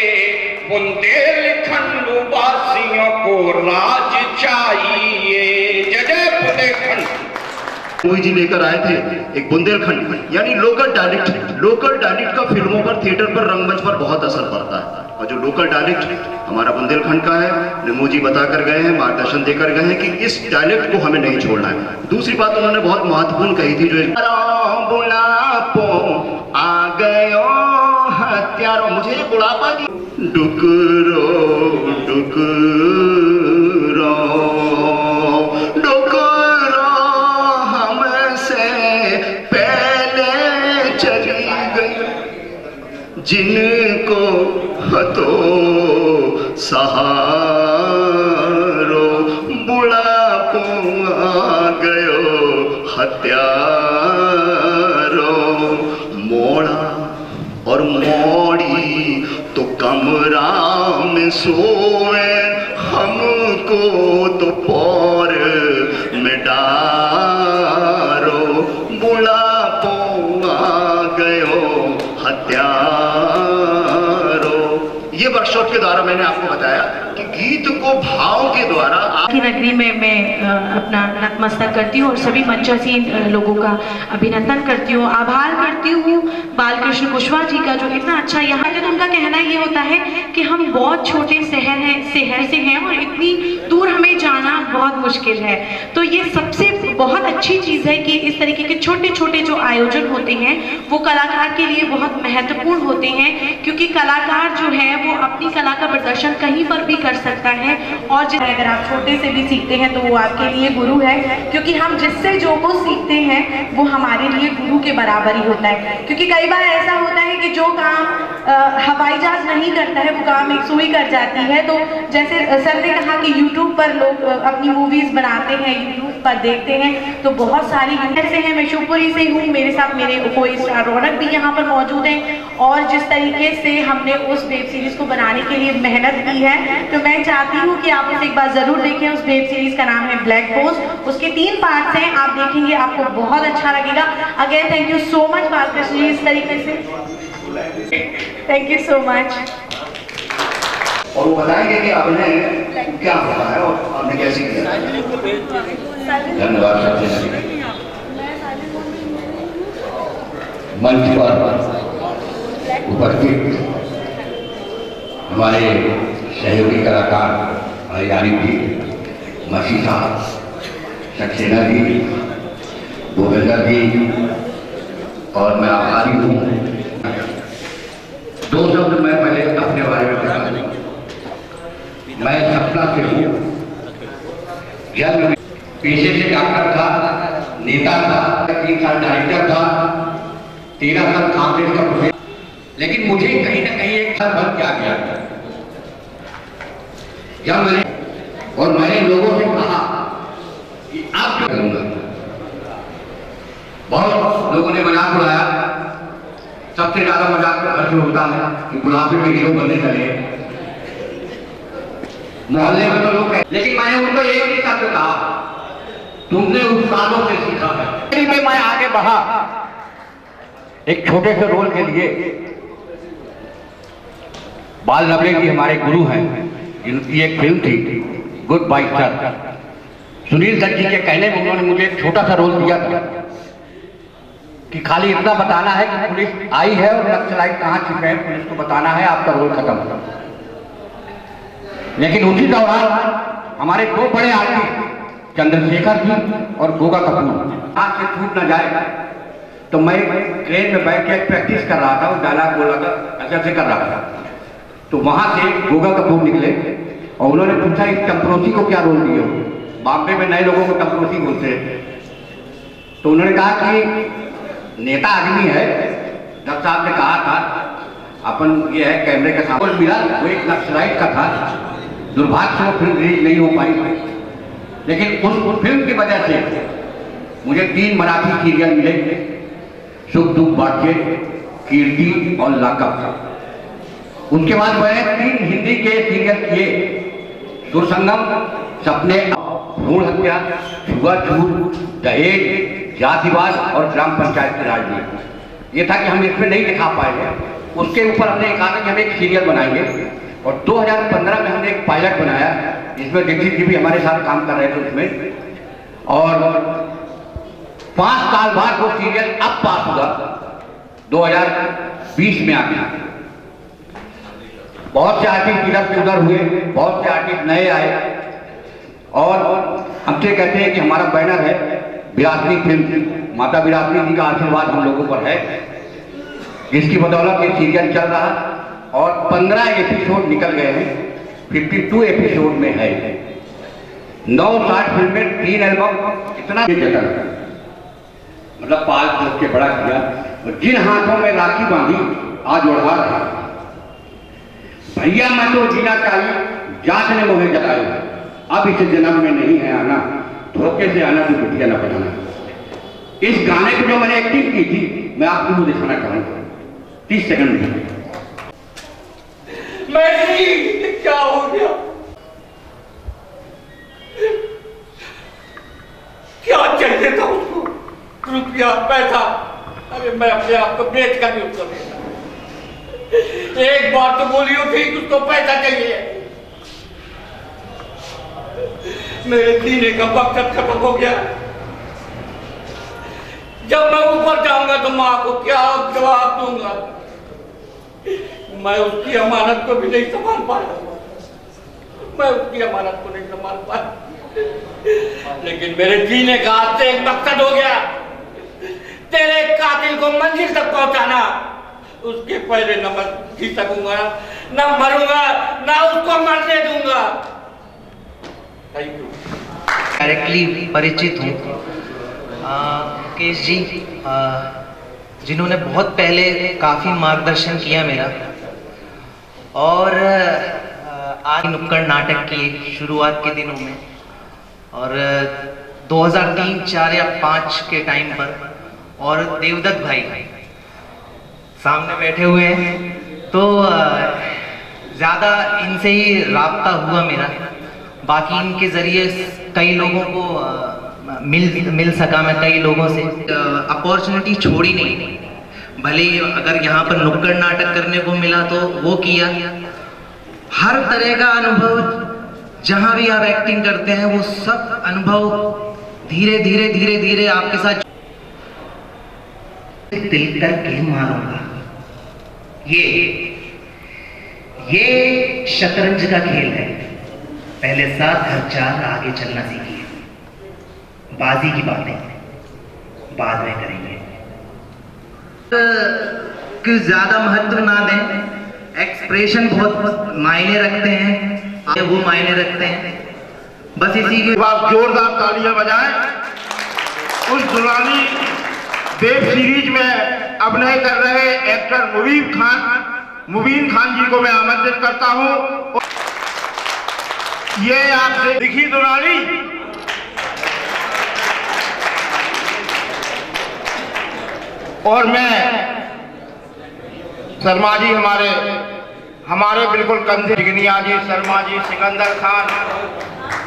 बुंदेलखंड वासियों को राज चाहिए। जय जय बुंदेलखंड। मोही जी लेकर आए थे एक बुंदेलखंड यानी लोकल डायलेक्ट। लोकल डायलेक्ट का फिल्मों पर, थिएटर पर, रंगमंच पर बहुत असर पड़ता है, और जो लोकल डायलेक्ट हमारा बुंदेलखंड का है, निमो जी बता कर गए हैं, मार्गदर्शन देकर गए हैं कि इस डायलेक्ट को हमें नहीं छोड़ना है। दूसरी बात उन्होंने बहुत महत्वपूर्ण कही थी, जो बुढ़ापो आ गयो हत्यारो, मुझे बुढ़ापा की डुकरो डुकरो डुकरो हमसे पहले चली गई, जिनको हतो सहारो, बुढ़ापो आ गयो हत्यारो, मोड़ा और मोड़ी कमरा में सोवे हमको तो पौर में डारो, बुढ़ापो आ गयो हत्यारो। ये वर्कशॉप के द्वारा मैंने आपको बताया कि गीत को भाव के द्वारा की नगरी में मैं अपना नतमस्तक करती हूँ और सभी मंचासीन लोगों का अभिनंदन करती हूँ, आभार करती हूँ बालकृष्ण कुशवाहा जी का, जो इतना अच्छा यहाँ तो उनका कहना ये होता है कि हम बहुत छोटे शहर से हैं और इतनी दूर हमें जाना बहुत मुश्किल है। तो ये सबसे बहुत अच्छी चीज़ है कि इस तरीके के छोटे छोटे जो आयोजन होते हैं वो कलाकार के लिए बहुत महत्वपूर्ण होते हैं, क्योंकि कलाकार जो है वो अपनी कला का प्रदर्शन कहीं पर भी कर सकता है। और अगर आप छोटे से भी सीखते हैं तो वो आपके लिए गुरु है, क्योंकि हम जिससे जो कुछ सीखते हैं वो हमारे लिए गुरु के बराबर ही होता है। क्योंकि कई बार ऐसा होता है कि जो काम हवाई जहाज नहीं करता है वो काम एक सुई कर जाती है। तो जैसे सर ने कहा कि यूट्यूब पर लोग अपनी मूवीज बनाते हैं, यूट्यूब पर देखते हैं, तो बहुत सारी ऐसे हैं। मैं शिवपुरी से हूँ, मेरे साथ मेरे कोई स्टार रौनक भी यहाँ पर मौजूद हैं, और जिस तरीके से हमने उस वेब सीरीज को बनाने के लिए मेहनत की है, तो मैं चाहती हूँ कि आप उसे एक बार जरूर देखें। उस वेब सीरीज का नाम है ब्लैक पोस्ट, उसके 3 पार्ट्स हैं, आप देखेंगे आपको बहुत अच्छा लगेगा। Again thank you so much Balakrishna ji, इस तरीके से थैंक यू सो मच। और वो बताएंगे कि आपने क्या होता है और आपने कैसे किया। धन्यवाद सबसे। मंच पर उपस्थित हमारे सहयोगी कलाकार यारिफ जी, मसी साहब, सक्सेना जी, भूपेंद्र जी, और मैं आभारी हूँ। 2 शब्द मैं पहले अपने बारे में बता दूं। मैं सपना से हूँ, जब पेशे से डॉक्टर था, नेता था, 3 साल डायरेक्टर था, 13 साल कांग्रेस का प्रोफेसर, लेकिन मुझे कहीं ना कहीं एक साल बंद किया गया। जब मैंने लोगों से कहा कि आप क्या करूंगा, बहुत लोगों ने मजाक उड़ाया। सबसे ज्यादा मजाक तो घर से होता है कि बुढ़ापे में हीरो बनने चले, मोहल्ले में तो लोग, लेकिन मैंने उनको एक ही शब्द कहा, तुमने उस सालों से सीखा है। मैं आगे बढ़ा एक छोटे से रोल के लिए। बाल नबले जी हमारे गुरु हैं, जिनकी एक फिल्म थी goodbye sir. Sunil Dutt ji के कहने में उन्होंने मुझे एक छोटा सा रोल दिया था कि खाली इतना बताना है कि पुलिस आई है और नक्सलाइट कहाँ छिपे हैं, पुलिस को बताना है, आपका रोल खत्म। लेकिन उसी दौरान हमारे 2 बड़े आर्टिस्ट चंद्रशेखर जी और गोगा कपूर हाथ से छूट न जाए, तो मैं ट्रेन में बैठ के प्रैक्टिस कर रहा था, वो डायलॉग बोला था, ऐसे कर रहा था। तो वहां से गोगा कपूर निकले और उन्होंने पूछा इस टम्परोसी को क्या रोल दिए हो। बॉम्बे में नए लोगों को टम्परोसी बोलते हैं। तो उन्होंने कहा कि नेता आदमी है, दत्त साहब ने कहा था अपन ये है कैमरे के सामने मिला, वो एक नक्सलाइट का था। दुर्भाग्य से वो फिल्म रिलीज नहीं हो पाई, लेकिन उस फिल्म की वजह से मुझे 3 मराठी सीरियल मिले, सुख दुख बांटे, कीर्ति और लाकअप। उसके बाद मैंने 3 हिंदी के सीरियल किए, सुरसंगम, सपने, भ्रूण हत्या, छुआछूत, दहेज, जातिवाद और ग्राम पंचायत की राजनीति। ये था कि हम इसमें नहीं दिखा पाएंगे, उसके ऊपर हमने कहा कि हम एक सीरियल बनाएंगे। और 2015 में हमने एक पायलट बनाया, जिसमें दीक्षित जी भी हमारे साथ काम कर रहे थे उसमें। और 5 साल बाद वो सीरियल अब पास हुआ, 2020 में आ गया। बहुत से आर्टिस्ट इधर से उधर हुए, बहुत से आर्टिस्ट नए आए, और हमसे कहते हैं कि हमारा बैनर है विरासनी फिल्म, माता विरासनी जी का आशीर्वाद हम लोगों पर है, जिसकी बदौलत ये सीरियल चल रहा और 15 एपिसोड निकल गए हैं, 52 एपिसोड में है। 9 शॉर्ट फिल्म में 3 एल्बम, इतना मतलब पाल पोस के बड़ा किया। और जिन हाथों में राखी बांधी आज ओढ़ा रहा, भैया मैं तो जीना चाहिए, जात ने मोहे जलाए, अब इस जन्म में नहीं है आना, धोखे से आना तो बिटिया न बनाना। इस गाने को जो मैंने एक्टिंग की थी, मैं आपको दिखाना चाहूंगा 30 सेकंड में। मैं नहीं, क्या हो गया? क्या चाहिए था उसको? रुपया, पैसा? अरे मैं अपने आप को बेच कर भी उसको देता। एक बार तो बोलियो थी कि उसको पैसा चाहिए। मेरे जीने का मकसद खत्म हो गया। जब मैं ऊपर जाऊंगा तो माँ को क्या जवाब दूंगा? मैं उसकी अमानत को भी नहीं संभाल पाया। मैं उसकी अमानत को नहीं संभाल पाया। लेकिन मेरे जीने का आज से एक मकसद हो गया, तेरे कातिल को मंजिल तक पहुंचाना। उसके पहले न मैं जी सकूंगा, न मरूंगा, न उसको मरने दूंगा। Thank you. डायरेक्टली परिचित हूँ मुकेश जी, जिन्होंने बहुत पहले काफ़ी मार्गदर्शन किया मेरा, और आज नुक्कड़ नाटक की शुरुआत के दिनों में, और 2003, 4 या 5 के टाइम पर, और देवदत्त भाई सामने बैठे हुए हैं, तो ज़्यादा इनसे ही राब्ता हुआ मेरा। बाकी इनके ज़रिए कई लोगों को मिल सका मैं, कई लोगों से अपॉर्चुनिटी छोड़ी नहीं। भले अगर यहाँ पर नुक्कड़ नाटक करने को मिला तो वो किया। हर तरह का अनुभव, जहाँ भी आप एक्टिंग करते हैं, वो सब अनुभव धीरे धीरे धीरे धीरे आपके साथ दिल करके मारूंगा। ये शतरंज का खेल है। पहले 7 घर 4 आगे चलना सीखिए। बाजी की बातें बाद में करेंगे। कि ज्यादा महत्व ना दें, एक्सप्रेशन बहुत मायने रखते हैं, वो मायने रखते हैं। बस इसी के बाद जोरदार तालियां बजाएं। उस दुलानी वेब सीरीज में अभिनय कर रहे एक्टर मुबीन खान जी को मैं आमंत्रित करता हूं। ये आपसे दिखी दुलानी, और मैं शर्मा जी, हमारे बिल्कुल कंधे, जिगनिया जी, शर्मा जी, सिकंदर खान,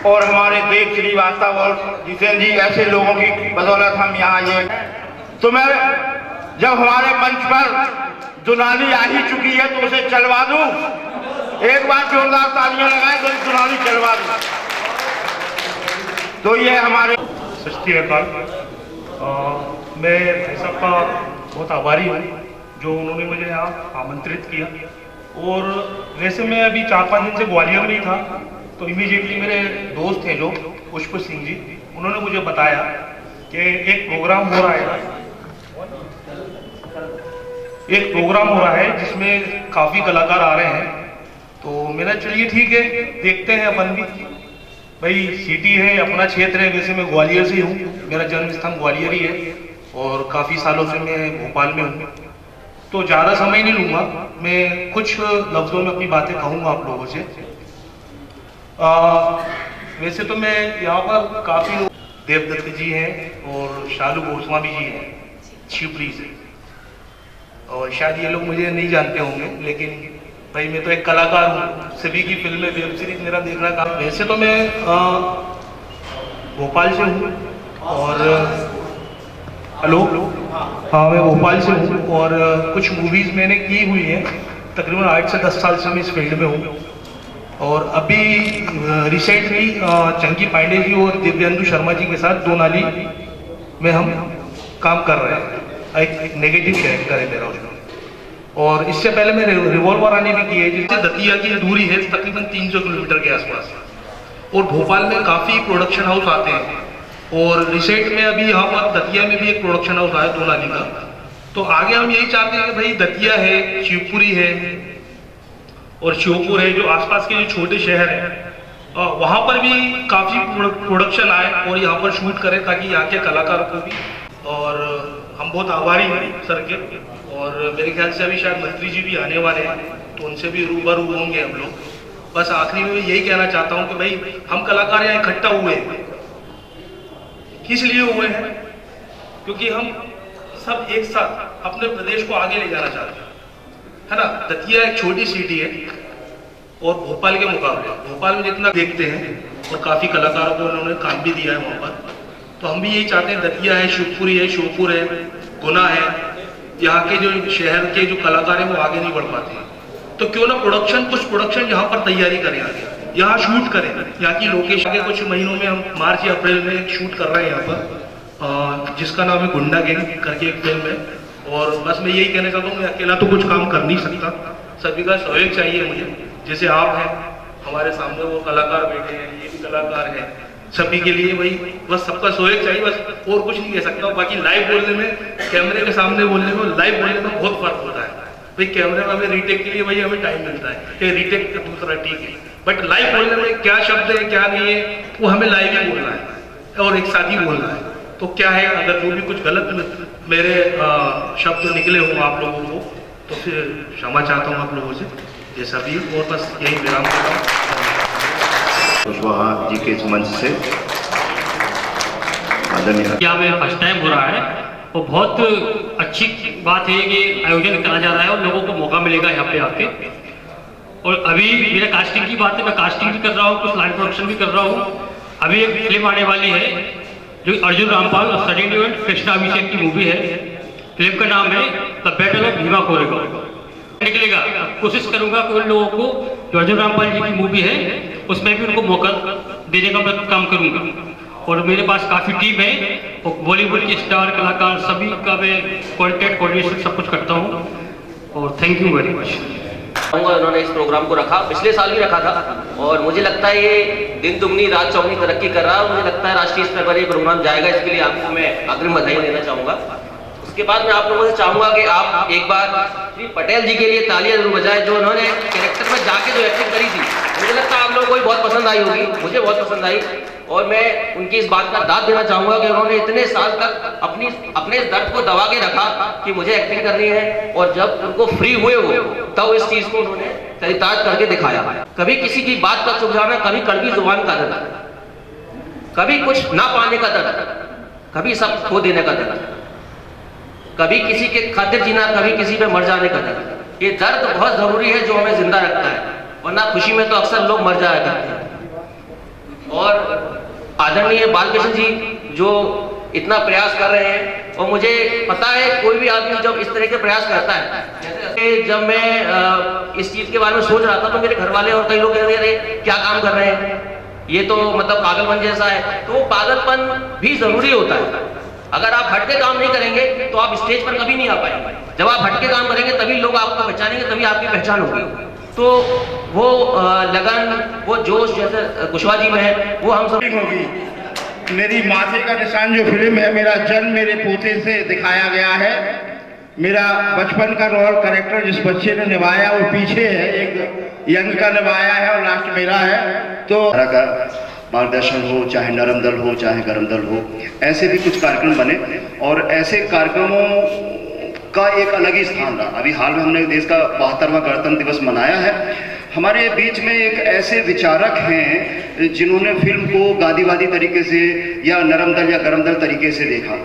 और हमारे देव श्रीवास्तव और जितेंद्र जी, ऐसे लोगों की बदौलत हम यहाँ ये। तो मैं जब हमारे मंच पर दुलानी आ ही चुकी है तो उसे चलवा दूं। एक बार जोरदार तालियां लगाएं तो दुलानी चलवा दूं। तो ये हमारे सत श्री अकाल। मैं भाई साहब का बहुत आभारी हूँ जो उन्होंने मुझे यहाँ आमंत्रित किया। और वैसे मैं अभी 4-5 दिन से ग्वालियर में ही था, तो इमीडिएटली मेरे दोस्त हैं जो पुष्प सिंह जी, उन्होंने मुझे बताया कि एक प्रोग्राम हो रहा है जिसमें काफ़ी कलाकार आ रहे हैं। तो मेरा चलिए ठीक है, देखते हैं अपन भी। भाई सिटी है, अपना क्षेत्र है। वैसे मैं ग्वालियर से हूँ, मेरा जन्म स्थान ग्वालियर ही है, और काफ़ी सालों से मैं भोपाल में हूँ। तो ज़्यादा समय नहीं लूँगा, मैं कुछ लफ्ज़ों में अपनी बातें कहूँगा आप लोगों से। वैसे तो मैं यहाँ पर काफ़ी लोग, देवदत्त जी हैं और शालू गोस्वामी जी हैं, शिवप्री से, और शायद ये लोग मुझे नहीं जानते होंगे, लेकिन भाई मैं तो एक कलाकार हूँ। सभी की फिल्में, वेब सीरीज मेरा देखना काम। वैसे तो मैं भोपाल से हूँ, और हेलो, हाँ मैं भोपाल से हूँ, और कुछ मूवीज़ मैंने की हुई हैं। तकरीबन 8 से 10 साल से मैं इस फील्ड में हूँ। और अभी रिसेंटली चंकी पांडे जी और दिव्यांशु शर्मा जी के साथ 2 नाली में हम काम कर रहे हैं। एक नेगेटिव कैरेक्टर है मेरा उसमें। और इससे पहले मैं रिवॉल्वर आने भी की है, जिससे दतिया की दूरी है तकरीबन 300 किलोमीटर के आसपास। और भोपाल में काफ़ी प्रोडक्शन हाउस आते हैं, और रिसेंट में अभी यहाँ पर दतिया में भी एक प्रोडक्शन हाउस आया 2 नाली का। तो आगे हम यही चाहते हैं कि भाई दतिया है, शिवपुरी है और श्योपुर है, जो आसपास के जो छोटे शहर हैं, वहाँ पर भी काफ़ी प्रोडक्शन आए और यहाँ पर शूट करें, ताकि यहाँ के कलाकारों को भी। और हम बहुत आभारी हैं सर के, और मेरे ख्याल से अभी शायद मंत्री जी भी आने वाले हैं, तो उनसे भी रूबरू होंगे हम लोग। बस आखिरी में यही कहना चाहता हूँ कि भाई हम कलाकार यहाँ इकट्ठा हुए हैं, किस लिए हुए हैं? क्योंकि हम सब एक साथ अपने प्रदेश को आगे ले जाना चाहते हैं, है ना। दतिया एक छोटी सिटी है, और भोपाल के मुकाबले भोपाल में जितना देखते हैं और काफ़ी कलाकारों को उन्होंने काम भी दिया है वहाँ पर, तो हम भी यही चाहते हैं दतिया है, शिवपुरी है, श्योपुर है, गुना है, यहाँ के जो शहर के जो कलाकार हैं वो आगे नहीं बढ़ पाते हैं, तो क्यों ना कुछ प्रोडक्शन यहाँ पर तैयारी करें, आगे यहाँ शूट करें। यहाँ की लोकेशन के कुछ महीनों में हम मार्च या अप्रैल में एक शूट कर रहे हैं यहाँ पर, जिसका नाम है गुंडा गैंग करके एक फिल्म है। और बस मैं यही कहना चाहता हूँ, मैं अकेला तो कुछ काम कर नहीं सकता, सभी का सहयोग चाहिए मुझे। जैसे आप हैं, हमारे सामने वो कलाकार बैठे हैं, ये भी कलाकार हैं, सभी के लिए वही बस सबका सहयोग चाहिए, बस और कुछ नहीं कह सकता। बाकी लाइव बोलने में, कैमरे के सामने बोलने में, लाइव बोलने में बहुत फर्क होता है। भाई कैमरे में हमें रीटेक के लिए वही हमें टाइम मिलता है कि रीटेक का दूसरा ठीक है, बट लाइव बोलने में क्या शब्द है क्या नहीं है वो हमें लाइव ही बोलना है और एक साथ ही बोलना है। तो क्या है, अगर जो भी कुछ गलत मेरे शब्द निकले हों आप लोगों को तो फिर क्षमा चाहता हूँ आप लोगों से, जैसा भी। और बस यही विराम कर रहा हूँ कुशवाहा जी के इस मंच से। क्या मैं फर्स्ट टाइम हो रहा है और बहुत अच्छी बात है कि आयोजन करा जा रहा है और लोगों को मौका मिलेगा यहाँ पे आके। और अभी मेरा कास्टिंग की बात है, मैं कास्टिंग भी कर रहा हूँ, कुछ लाइन प्रोडक्शन भी कर रहा हूँ। अभी एक फिल्म आने वाली है जो अर्जुन रामपाल और सनी देओल कृष्णा अभिषेक की मूवी है। फिल्म का नाम है the battle of Bhima Koregaon. निकलेगा, कोशिश करूंगा कि उन लोगों को जो अर्जुन रामपाल जी की मूवी है उसमें भी उनको मौका देने का मैं काम करूंगा। और मेरे पास काफ़ी टीम है और बॉलीवुड के स्टार कलाकार सभी का मैं कॉन्टेक्ट कोऑर्डिनेशन सब कुछ करता हूँ। और थैंक यू वेरी मच। उन्होंने इस प्रोग्राम को रखा, पिछले साल भी रखा था और मुझे लगता है ये दिन दुगनी रात चौगनी तरक्की कर रहा है। मुझे लगता है राष्ट्रीय स्तर पर ये प्रोग्राम जाएगा, इसके लिए आपको मैं अग्रिम बधाई देना चाहूँगा। उसके बाद मैं आप लोगों से चाहूँगा कि आप एक बार श्री पटेल जी के लिए तालियां जरूर बजाएं, जो उन्होंने कैरेक्टर में जाके जो एक्टिंग करी थी, मुझे लगता है आप लोगों को भी बहुत पसंद आई होगी, मुझे बहुत पसंद आई। और मैं उनकी इस बात का दाद देना चाहूँगा कि उन्होंने इतने साल तक अपने इस दर्द को दबा के रखा कि मुझे एक्टिंग करनी है, और जब उनको फ्री हुए हो तब इस चीज़ को उन्होंने चरितार्थ करके दिखाया। कभी किसी की बात का चुप जाना, कभी कड़वी जुबान का दर्द, कभी कुछ ना पाने का दर्द, कभी सब खो देने का दर्द, कभी किसी के खातिर जीना, कभी किसी पे मर जाने का दर्द। ये दर्द बहुत जरूरी है जो हमें जिंदा रखता है, वरना खुशी में तो अक्सर लोग मर जाया करते हैं। और आदरणीय बालकृष्ण जी जो इतना प्रयास कर रहे हैं, और मुझे पता है कोई भी आदमी जब इस तरह के प्रयास करता है, जैसे जब मैं इस चीज के बारे में सोच रहा था तो मेरे घर वाले और कई लोग कह रहे क्या काम कर रहे हैं, ये तो मतलब पागलपन जैसा है। तो पागलपन भी जरूरी होता है। अगर आप हटके काम नहीं करेंगे तो आप स्टेज पर कभी नहीं आ पाएंगे। जब आप हटके काम करेंगे तभी लोग आपको पहचानेंगे, तभी आपकी पहचान होगी। तो वो लगन, वो जोश जैसे कुशवाहा जी में है, वो हम सब होगी। मेरी माथे का निशान जो फिल्म है, मेरा जन्म मेरे पोते से दिखाया गया है। मेरा बचपन का रोल कैरेक्टर जिस बच्चे ने निभाया वो पीछे है, एक यंग का निभाया है और लास्ट मेरा है। तो का मार्गदर्शन हो, चाहे नरम दल हो, चाहे गरम दल हो, ऐसे भी कुछ कार्यक्रम बने और ऐसे कार्यक्रमों का एक अलग ही स्थान रहा। अभी हाल में हमने देश का 72वां गणतंत्र दिवस मनाया है। हमारे बीच में एक ऐसे विचारक हैं जिन्होंने फिल्म को गांधीवादी तरीके से या नरम दल या गरम दल तरीके से देखा।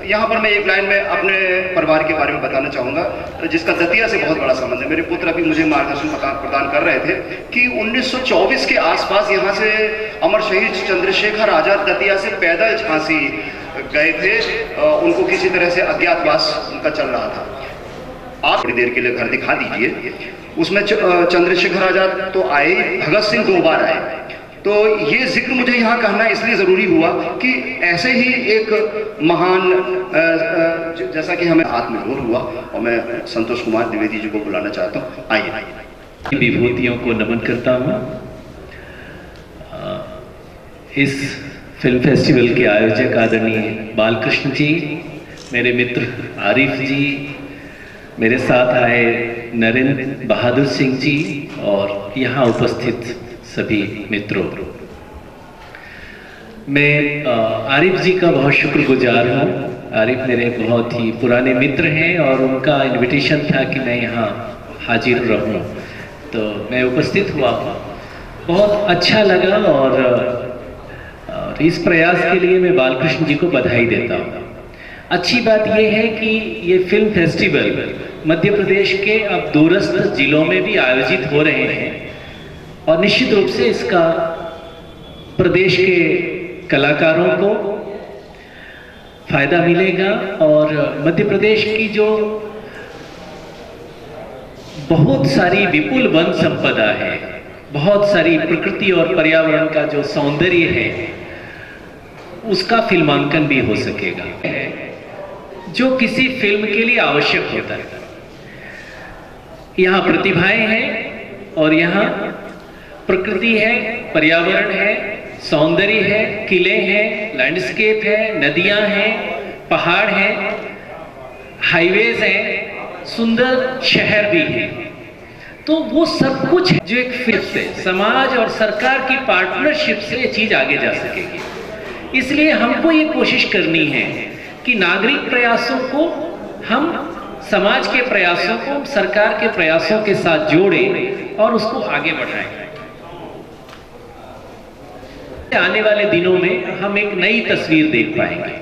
यहाँ पर मैं एक लाइन में अपने परिवार के बारे में बताना चाहूँगा, जिसका दतिया से बहुत बड़ा संबंध है। मेरे पुत्र अभी मुझे मार्गदर्शन प्रदान कर रहे थे कि 1924 के आसपास यहाँ से अमर शहीद चंद्रशेखर आजाद दतिया से पैदल झांसी गए थे। उनको किसी तरह से अज्ञातवास उनका चल रहा था। आप थोड़ी देर के लिए घर दिखा दीजिए। उसमें चंद्रशेखर आजाद तो आए, भगत सिंह 2 बार आए। तो ये जिक्र मुझे यहाँ कहना इसलिए ज़रूरी हुआ कि ऐसे ही एक महान जैसा कि हमें हाथ में जोर हुआ, और मैं संतोष कुमार द्विवेदी जी को बुलाना चाहता हूँ। आइए। विभूतियों को नमन करता हूँ। इस फिल्म फेस्टिवल के आयोजक आदरणीय बालकृष्ण जी, मेरे मित्र आरिफ जी, मेरे साथ आए नरेंद्र बहादुर सिंह जी और यहाँ उपस्थित सभी मित्रों, मैं आरिफ जी का बहुत शुक्रगुजार हूँ। आरिफ मेरे बहुत ही पुराने मित्र हैं और उनका इनविटेशन था कि मैं यहाँ हाजिर रहूँ, तो मैं उपस्थित हुआ। बहुत अच्छा लगा और इस प्रयास के लिए मैं बालकृष्ण जी को बधाई देता हूँ। अच्छी बात यह है कि ये फिल्म फेस्टिवल मध्य प्रदेश के अब दूरस्थ जिलों में भी आयोजित हो रहे हैं, और निश्चित रूप से इसका प्रदेश के कलाकारों को फायदा मिलेगा और मध्य प्रदेश की जो बहुत सारी विपुल वन संपदा है, बहुत सारी प्रकृति और पर्यावरण का जो सौंदर्य है, उसका फिल्मांकन भी हो सकेगा, जो किसी फिल्म के लिए आवश्यक होता है। यहाँ प्रतिभाएं हैं और यहाँ प्रकृति है, पर्यावरण है, सौंदर्य है, किले हैं, लैंडस्केप है, नदियां हैं, पहाड़ हैं, हाईवेज हैं, सुंदर शहर भी हैं। तो वो सब कुछ जो एक फिल्म से, समाज और सरकार की पार्टनरशिप से ये चीज आगे जा सकेगी। इसलिए हमको ये कोशिश करनी है कि नागरिक प्रयासों को हम समाज के प्रयासों को सरकार के प्रयासों के साथ जोड़ें और उसको आगे बढ़ाएं। आने वाले दिनों में हम एक नई तस्वीर देख पाएंगे।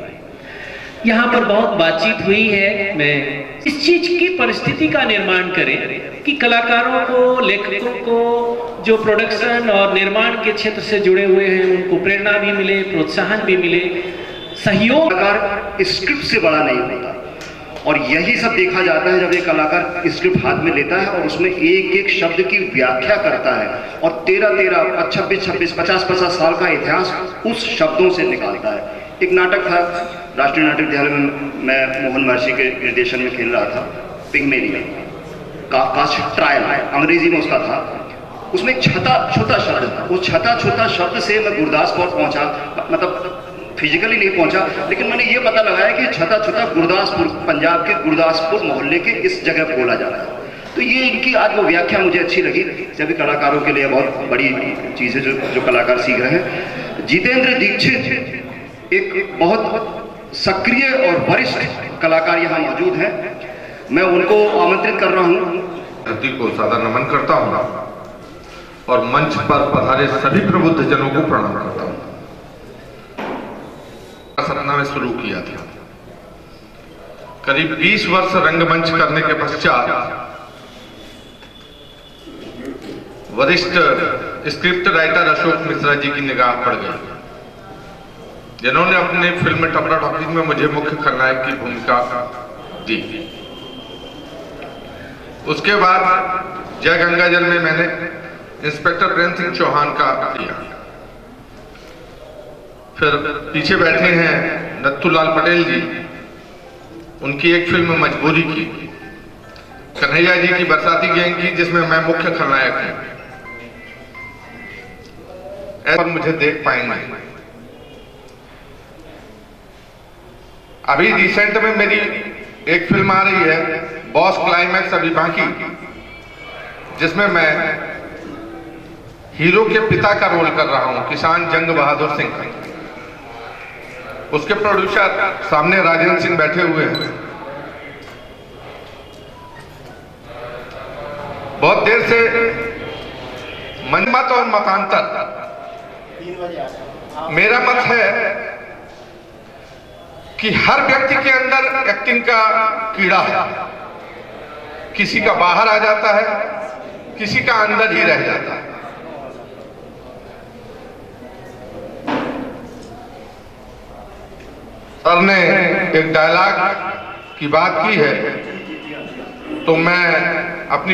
यहाँ पर बहुत बातचीत हुई है, मैं इस चीज की परिस्थिति का निर्माण करें कि कलाकारों को, लेखकों को, जो प्रोडक्शन और निर्माण के क्षेत्र से जुड़े हुए हैं, उनको प्रेरणा भी मिले, प्रोत्साहन भी मिले, सहयोग। कलाकार स्क्रिप्ट से बड़ा नहीं होता और यही सब देखा जाता है जब एक कलाकार स्क्रिप्ट हाथ में लेता है और उसमें एक एक शब्द की व्याख्या करता है और 13-13, 26-26, 50-50 साल का इतिहास उस शब्दों से निकालता है। एक नाटक था राष्ट्रीय नाट्य विद्यालय में, मैं मोहन महर्षि के निर्देशन में खेल रहा था, पिग्मेलियन कास्ट ट्रायल, अंग्रेजी में उसका था। उसमें एक छोटा शब्द था, वो छोटा शब्द से मैं गुरदासपुर पहुंचा, मतलब फिजिकली नहीं पहुंचा, लेकिन मैंने ये पता लगाया कि छोटा गुरदासपुर, पंजाब के गुरदासपुर मोहल्ले के इस जगह बोला जा रहा है। तो ये इनकी आज वो व्याख्या मुझे अच्छी लगी। सभी कलाकारों के लिए बहुत बड़ी चीज़ है जो कलाकार सीख रहे हैं। जितेंद्र दीक्षित एक बहुत सक्रिय और वरिष्ठ कलाकार यहाँ मौजूद हैं, मैं उनको आमंत्रित कर रहा हूँ। धरती को सादा नमन करता हूँ और मंच पर पधारे सभी प्रबुद्ध जनों को प्रणाम करता हूँ। सपना में शुरू किया था, करीब 20 वर्ष रंगमंच करने के पश्चात वरिष्ठ स्क्रिप्ट राइटर अशोक मिश्रा जी की निगाह पड़ गई, जिन्होंने अपने फिल्म टपरा टॉकीज में मुझे मुख्य खलनायक की भूमिका दी। उसके बाद जय गंगा जल में मैंने इंस्पेक्टर प्रेम सिंह चौहान का किया। फिर पीछे बैठे हैं नथुलाल पटेल जी, उनकी एक फिल्म मजबूरी की, कन्हैया जी की बरसाती गैंग की, जिसमें मैं मुख्य खलनायक हूं। ऐसा मुझे देख पाएंगे। अभी रिसेंट में मेरी एक फिल्म आ रही है, बॉस क्लाइमैक्स अभी बाकी, जिसमें मैं हीरो के पिता का रोल कर रहा हूं, किसान जंग बहादुर सिंह का। उसके प्रोड्यूसर सामने राजेंद्र सिंह बैठे हुए हैं। बहुत देर से मनमत और मतांतर, मेरा मत है कि हर व्यक्ति के अंदर एक्टिंग का कीड़ा है, किसी का बाहर आ जाता है, किसी का अंदर ही रह जाता है। सर ने एक डायलॉग की बात की है, तो मैं अपनी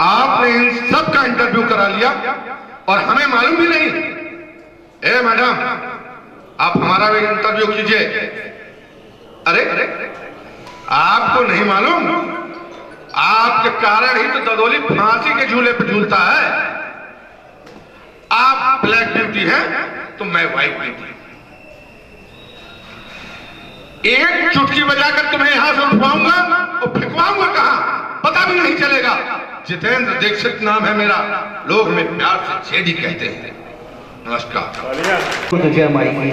आपने इन सब का इंटरव्यू करा लिया और हमें मालूम भी नहीं। ए मैडम, आप हमारा भी इंटरव्यू कीजिए। अरे आपको नहीं मालूम, आपके कारण ही तो ददोली फांसी के झूले पे झूलता है। आप ब्लैक ब्यूटी हैं तो मैं व्हाइट ब्यूटी। एक चुटकी बजाकर तुम्हें यहां से उठवाऊंगा और फेंकवाऊंगा कहां पता भी नहीं चलेगा। जितेंद्र दीक्षित नाम है मेरा, लोग हमें प्यार से जेडी कहते हैं। नमस्कार। जय माई की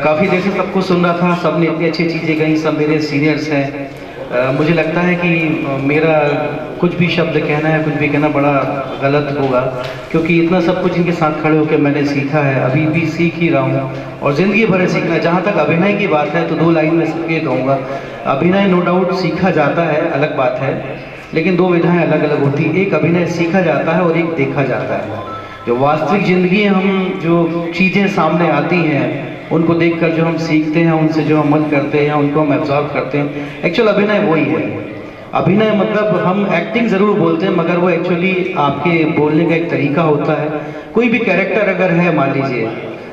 काफ़ी देर से सबको सुन रहा था, सबने इतनी अच्छी चीज़ें कही, सब मेरे सीनियर्स हैं। मुझे लगता है कि मेरा कुछ भी शब्द कहना है, कुछ भी कहना बड़ा गलत होगा, क्योंकि इतना सब कुछ इनके साथ खड़े होकर मैंने सीखा है, अभी भी सीख ही रहा हूँ और ज़िंदगी भर सीखना। जहाँ तक अभिनय की बात है तो 2 लाइन में सिर्फ ये कहूँगा, अभिनय नो डाउट सीखा जाता है, अलग बात है, लेकिन दो विधाएं अलग अलग होती हैं। एक अभिनय सीखा जाता है और एक देखा जाता है। जो वास्तविक ज़िंदगी हम जो चीज़ें सामने आती हैं उनको देखकर जो हम सीखते हैं, उनसे जो हम अमल करते हैं, उनको हम एब्जॉर्व करते हैं, एक्चुअल अभिनय वही है। अभिनय मतलब हम एक्टिंग ज़रूर बोलते हैं मगर वो एक्चुअली आपके बोलने का एक तरीका होता है। कोई भी कैरेक्टर अगर है मान लीजिए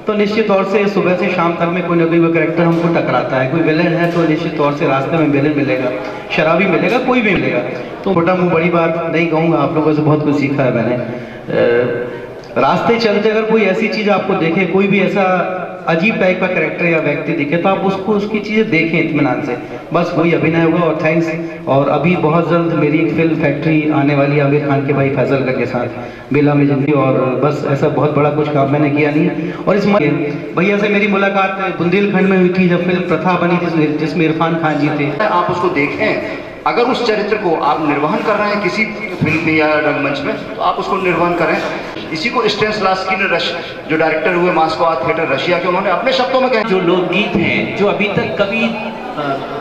तो निश्चित तौर से सुबह से शाम तक में कोई ना कोई वो कैरेक्टर हमको टकराता है। कोई विलेन है तो निश्चित तौर से रास्ते में विलेन मिलेगा, शराबी मिलेगा, कोई भी मिलेगा। तो छोटा मुँह बड़ी बात नहीं कहूँगा, आप लोगों से बहुत कुछ सीखा है मैंने। रास्ते चलते अगर कोई ऐसी चीज़ आपको देखे, कोई भी ऐसा अजीब टाइप का कैरेक्टर या व्यक्ति दिखे तो आप उसको उसकी चीज़ें देखें इत्मीनान से, बस वही अभिनय होगा। और थैंक्स। और अभी बहुत जल्द मेरी एक फिल्म फैक्ट्री आने वाली है आमिर खान के भाई फैजल का के साथ, बेला में जिंदगी। और बस ऐसा बहुत बड़ा कुछ काम मैंने किया नहीं। और इस भैया से मेरी मुलाकात बुंदेलखंड में हुई थी जब फिल्म प्रथा बनी थी जिसमें इरफान खान जी थे। आप उसको देखें, अगर उस चरित्र को आप निर्वहन कर रहे हैं किसी फिल्म में या रंगमंच में तो आप उसको निर्वहन करें। इसी को स्टेनिस्लावस्की ने जो डायरेक्टर हुए मास्को थिएटर रशिया के, उन्होंने अपने शब्दों में कहा जो लोकगीत हैं जो अभी तक कभी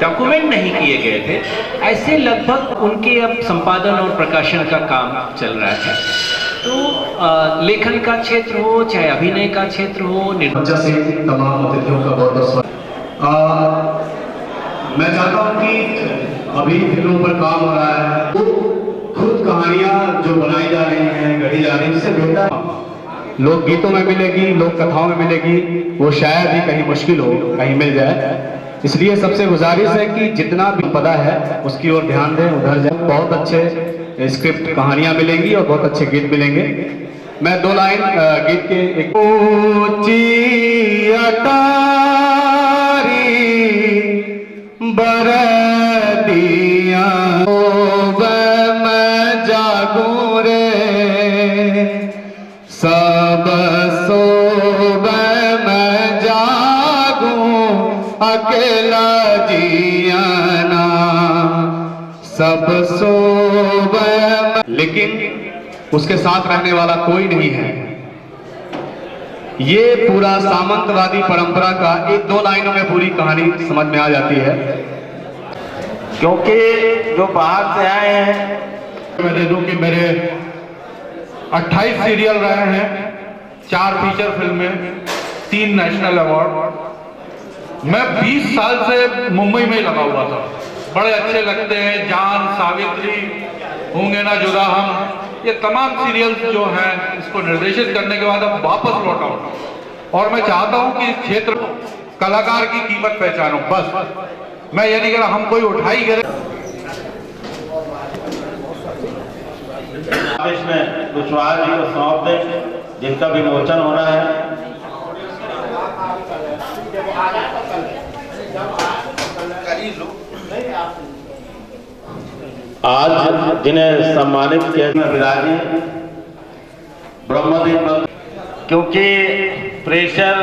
डॉक्यूमेंट नहीं किए गए थे, ऐसे लगभग उनके अब संपादन और प्रकाशन का काम चल रहा है। तो लेखन का क्षेत्र हो चाहे अभिनय का क्षेत्र हो, से तमाम अतिथियों का बहुत बहुत स्वागत। मैं चाहता हूँ कि अभी फिल्मों पर काम हो रहा है, तो खुद कहानियां जो बनाई जा रही हैं, गढ़ी जा रही हैं, इससे बेहतर लोक गीतों में मिलेगी, लोक कथाओं में मिलेगी, वो शायद ही कहीं मुश्किल हो, कहीं मिल जाए। इसलिए सबसे गुजारिश है कि जितना भी पता है उसकी ओर ध्यान दें, उधर जाए। बहुत अच्छे स्क्रिप्ट कहानियां मिलेंगी और बहुत अच्छे गीत मिलेंगे। मैं दो लाइन गीत के एक बरदिया मैं जागू रे सब सोब मैं जागू अकेला जियाना सब सोब। लेकिन उसके साथ रहने वाला कोई नहीं है। ये पूरा सामंतवादी परंपरा का एक दो लाइनों में पूरी कहानी समझ में आ जाती है। क्योंकि जो बाहर से आए हैं, मैं दे दूं कि मेरे 28 सीरियल रहे हैं, 4 फीचर फिल्में, 3 नेशनल अवार्ड। मैं 20 साल से मुंबई में ही लगा हुआ था। बड़े अच्छे लगते हैं, जान, सावित्री, होंगे ना जुदा हम, ये तमाम सीरियल्स जो हैं इसको निर्देशित करने के बाद अब वापस लौटा हूं। और मैं चाहता हूं कि इस क्षेत्र कलाकार की कीमत पहचानूं। बस मैं ये नहीं कह रहा हम कोई उठाई करे। इसमें कुशवाहा जी को सौंप दें, जिनका विमोचन हो रहा है। आज जिन्हें सम्मानित किया विराजी ब्रह्मदेव, क्योंकि प्रेशर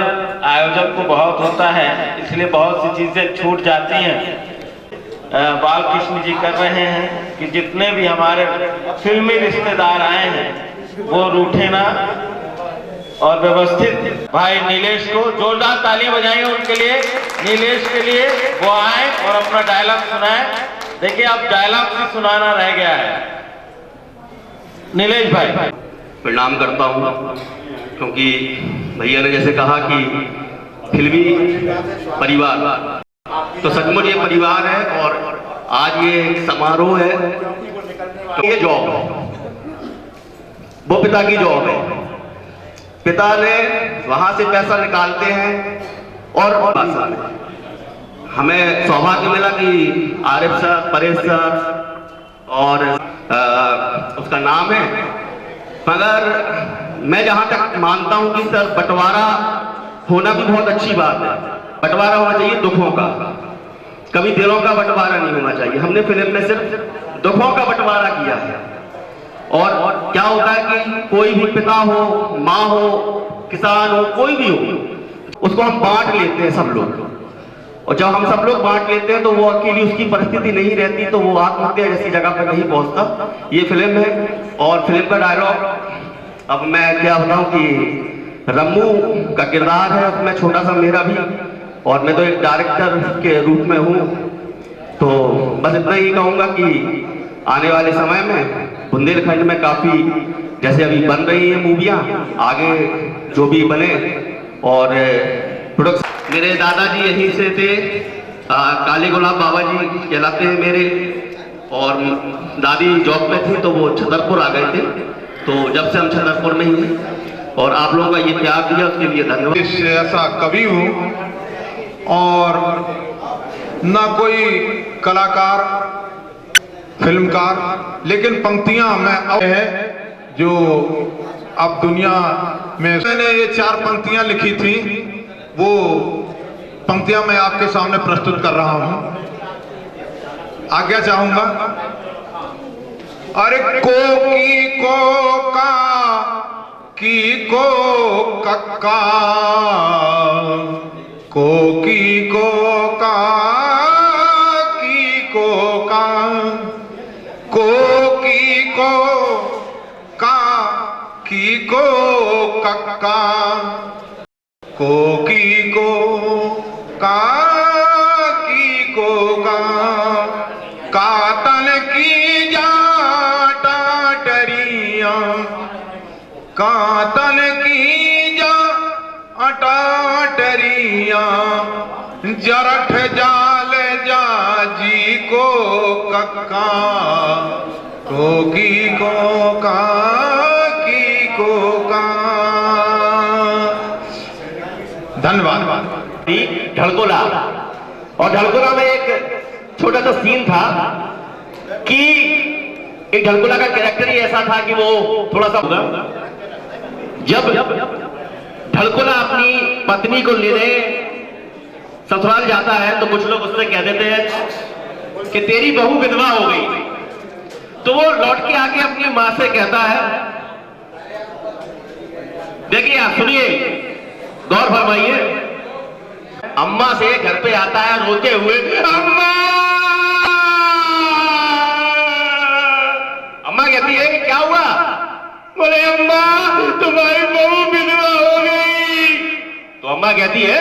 आयोजक को बहुत होता है इसलिए बहुत सी चीजें छूट जाती हैं। बालकृष्ण जी कर रहे हैं कि जितने भी हमारे फिल्मी रिश्तेदार आए हैं वो रूठे ना, और व्यवस्थित भाई नीलेश को जोरदार तालियां बजाएंगे उनके लिए, नीलेश के लिए। वो आए और अपना डायलॉग सुनाए। देखिए अब डायलॉग भी सुनाना रह गया है। नीलेश भाई। प्रणाम करता हूँ, क्योंकि भैया ने जैसे कहा कि फिल्मी परिवार, तो सचमुच ये परिवार है। और आज ये एक समारोह है, तो ये जॉब है, वो पिता की जॉब है। पिता ने वहां से पैसा निकालते हैं और हमें सौभाग्य मिला कि आरिफ सर, परेश सर और उसका नाम है, मगर मैं जहां तक मानता हूं कि सर बंटवारा होना भी बहुत अच्छी बात है। बंटवारा होना चाहिए दुखों का, कभी दिलों का बंटवारा नहीं होना चाहिए। हमने फिल्म में सिर्फ दुखों का बंटवारा किया है। और क्या होता है कि कोई भी पिता हो, माँ हो, किसान हो, कोई भी हो, उसको हम बांट लेते हैं सब लोग। और जब हम सब लोग बांट लेते हैं तो वो अकेली उसकी परिस्थिति नहीं रहती, तो वो आत्महत्या जैसी जगह पर नहीं पहुंचता। ये फिल्म है और फिल्म का डायलॉग अब मैं क्या बताऊं कि रम्मू का किरदार है उसमें, छोटा सा मेरा भी, और मैं तो एक डायरेक्टर के रूप में हूं। तो बस इतना ही कहूंगा कि आने वाले समय में बुंदेलखंड में काफ़ी जैसे अभी बन रही है मूवियाँ, आगे जो भी बने और प्रोडक्शन। मेरे दादाजी यहीं से थे, काले गुलाब बाबा जी कहलाते हैं मेरे, और दादी जॉब पे थी तो वो छतरपुर आ गए थे, तो जब से हम छतरपुर में ही हैं और आप लोगों का ये त्याग दिया उसके लिए धन्यवाद। ऐसा कवि हूँ और ना कोई कलाकार फिल्मकार, लेकिन पंक्तियां मैं है जो अब दुनिया में मैंने ये 4 पंक्तियां लिखी थी, वो पंक्तियां मैं आपके सामने प्रस्तुत कर रहा हूं। आज्ञा चाहूंगा। अरे को का की को कक्का को की को का की को का को की को का की को कक्का को की को का की को का तन की जाटा डरिया का तन की जाटा डरिया जरठ जाल जाजी को कक्का को की को का की को का। धन्यवाद। ढलकोला, और ढलकोला में एक छोटा सा सीन था कि एक ढलकोला का कैरेक्टर ही ऐसा था कि वो थोड़ा सा जब ढलकोला अपनी पत्नी को लेने ससुराल जाता है तो कुछ लोग उससे कह देते हैं कि तेरी बहू विधवा हो गई, तो वो लौट के आके अपनी मां से कहता है, देखिए आप सुनिए, गौर फरमाइए, अम्मा से घर पे आता है रोते हुए, अम्मा। अम्मा कहती है कि क्या हुआ? बोले अम्मा तुम्हारी बहू विधवा हो गई। तो अम्मा कहती है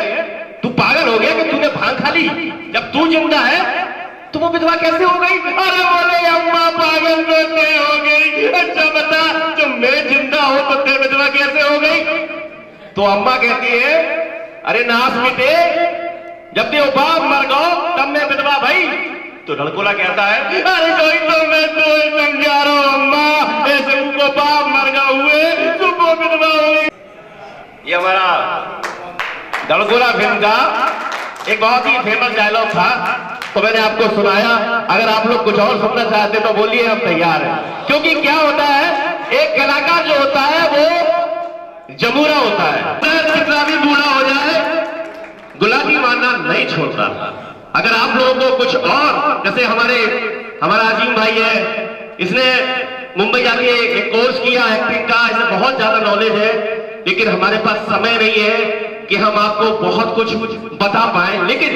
तू पागल हो गया कि तूने भांग खा ली? जब तू जिंदा है तो वो विधवा कैसे हो गई? अरे बोले अम्मा पागल तो नहीं हो गई। अच्छा बता, जब मैं जिंदा हो तो तेरी विधवा कैसे हो गई? तो अम्मा कहती है अरे नास मिटे, जब तेरे बाप मर गो तब मैं विधवा भाई। तो ढलकोला कहता है अरे कोई तो मैं तो समझा रहा हूं अम्मा, ऐसे उनको बाप मर गए हुए तो वो विधवा हो गई। ये हमारा ढलकोला फिल्म का एक बहुत ही फेमस डायलॉग था, तो मैंने आपको सुनाया। अगर आप लोग कुछ और सुनना चाहते तो बोलिए, हम तैयार हैं। क्योंकि क्या होता है, एक कलाकार जो होता है वो जमूरा होता है, कितना भी बूढ़ा हो जाए गुलामी मानना नहीं छोड़ता। अगर आप लोगों को कुछ और, जैसे हमारा अजीम भाई है, इसने मुंबई जाके एक कोर्स किया एक्टिंग का, इसे बहुत ज्यादा नॉलेज है, लेकिन हमारे पास समय नहीं है कि हम आपको बहुत कुछ बता पाए। लेकिन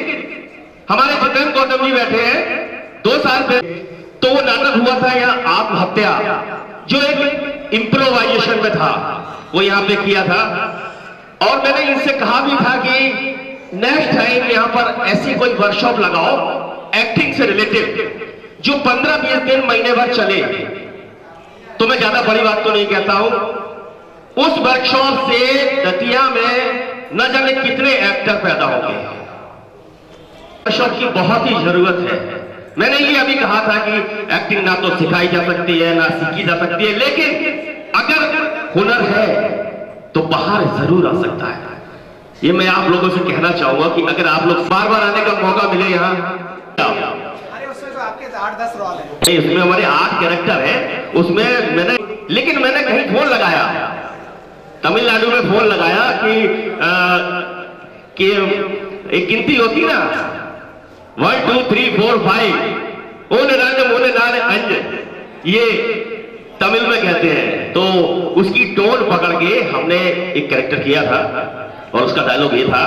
हमारे जितेंद्र गौतम जी बैठे हैं 2 साल पहले, तो वो नाटक हुआ था यहाँ आत्महत्या, जो एक इम्प्रोवाइजेशन में था, वो यहाँ पे किया था। और मैंने इनसे कहा भी था कि नेक्स्ट टाइम यहाँ पर ऐसी कोई वर्कशॉप लगाओ एक्टिंग से रिलेटेड, जो 15-20 दिन महीने भर चले। तो मैं ज्यादा बड़ी बात तो नहीं कहता हूं, उस वर्कशॉप से दतिया में न जाने कितने एक्टर पैदा होंगे। वर्कशॉप की बहुत ही जरूरत है। मैंने ये अभी कहा था कि एक्टिंग ना तो सिखाई जा सकती है ना सीखी जा सकती है, लेकिन अगर हुनर है तो बाहर जरूर आ सकता है। ये मैं आप लोगों से कहना चाहूंगा कि अगर आप लोग बार बार आने का मौका मिले यहाँ, इसमें हमारे 8 कैरेक्टर हैं, उसमें मैंने कहीं फोन लगाया, तमिलनाडु में फोन लगाया कि एक गिनती होती ना 1 2 3 4 5 ओने नाने अंज, ये तमिल में कहते हैं। तो उसकी टोन पकड़ के हमने एक कैरेक्टर किया था और उसका डायलॉग ये था,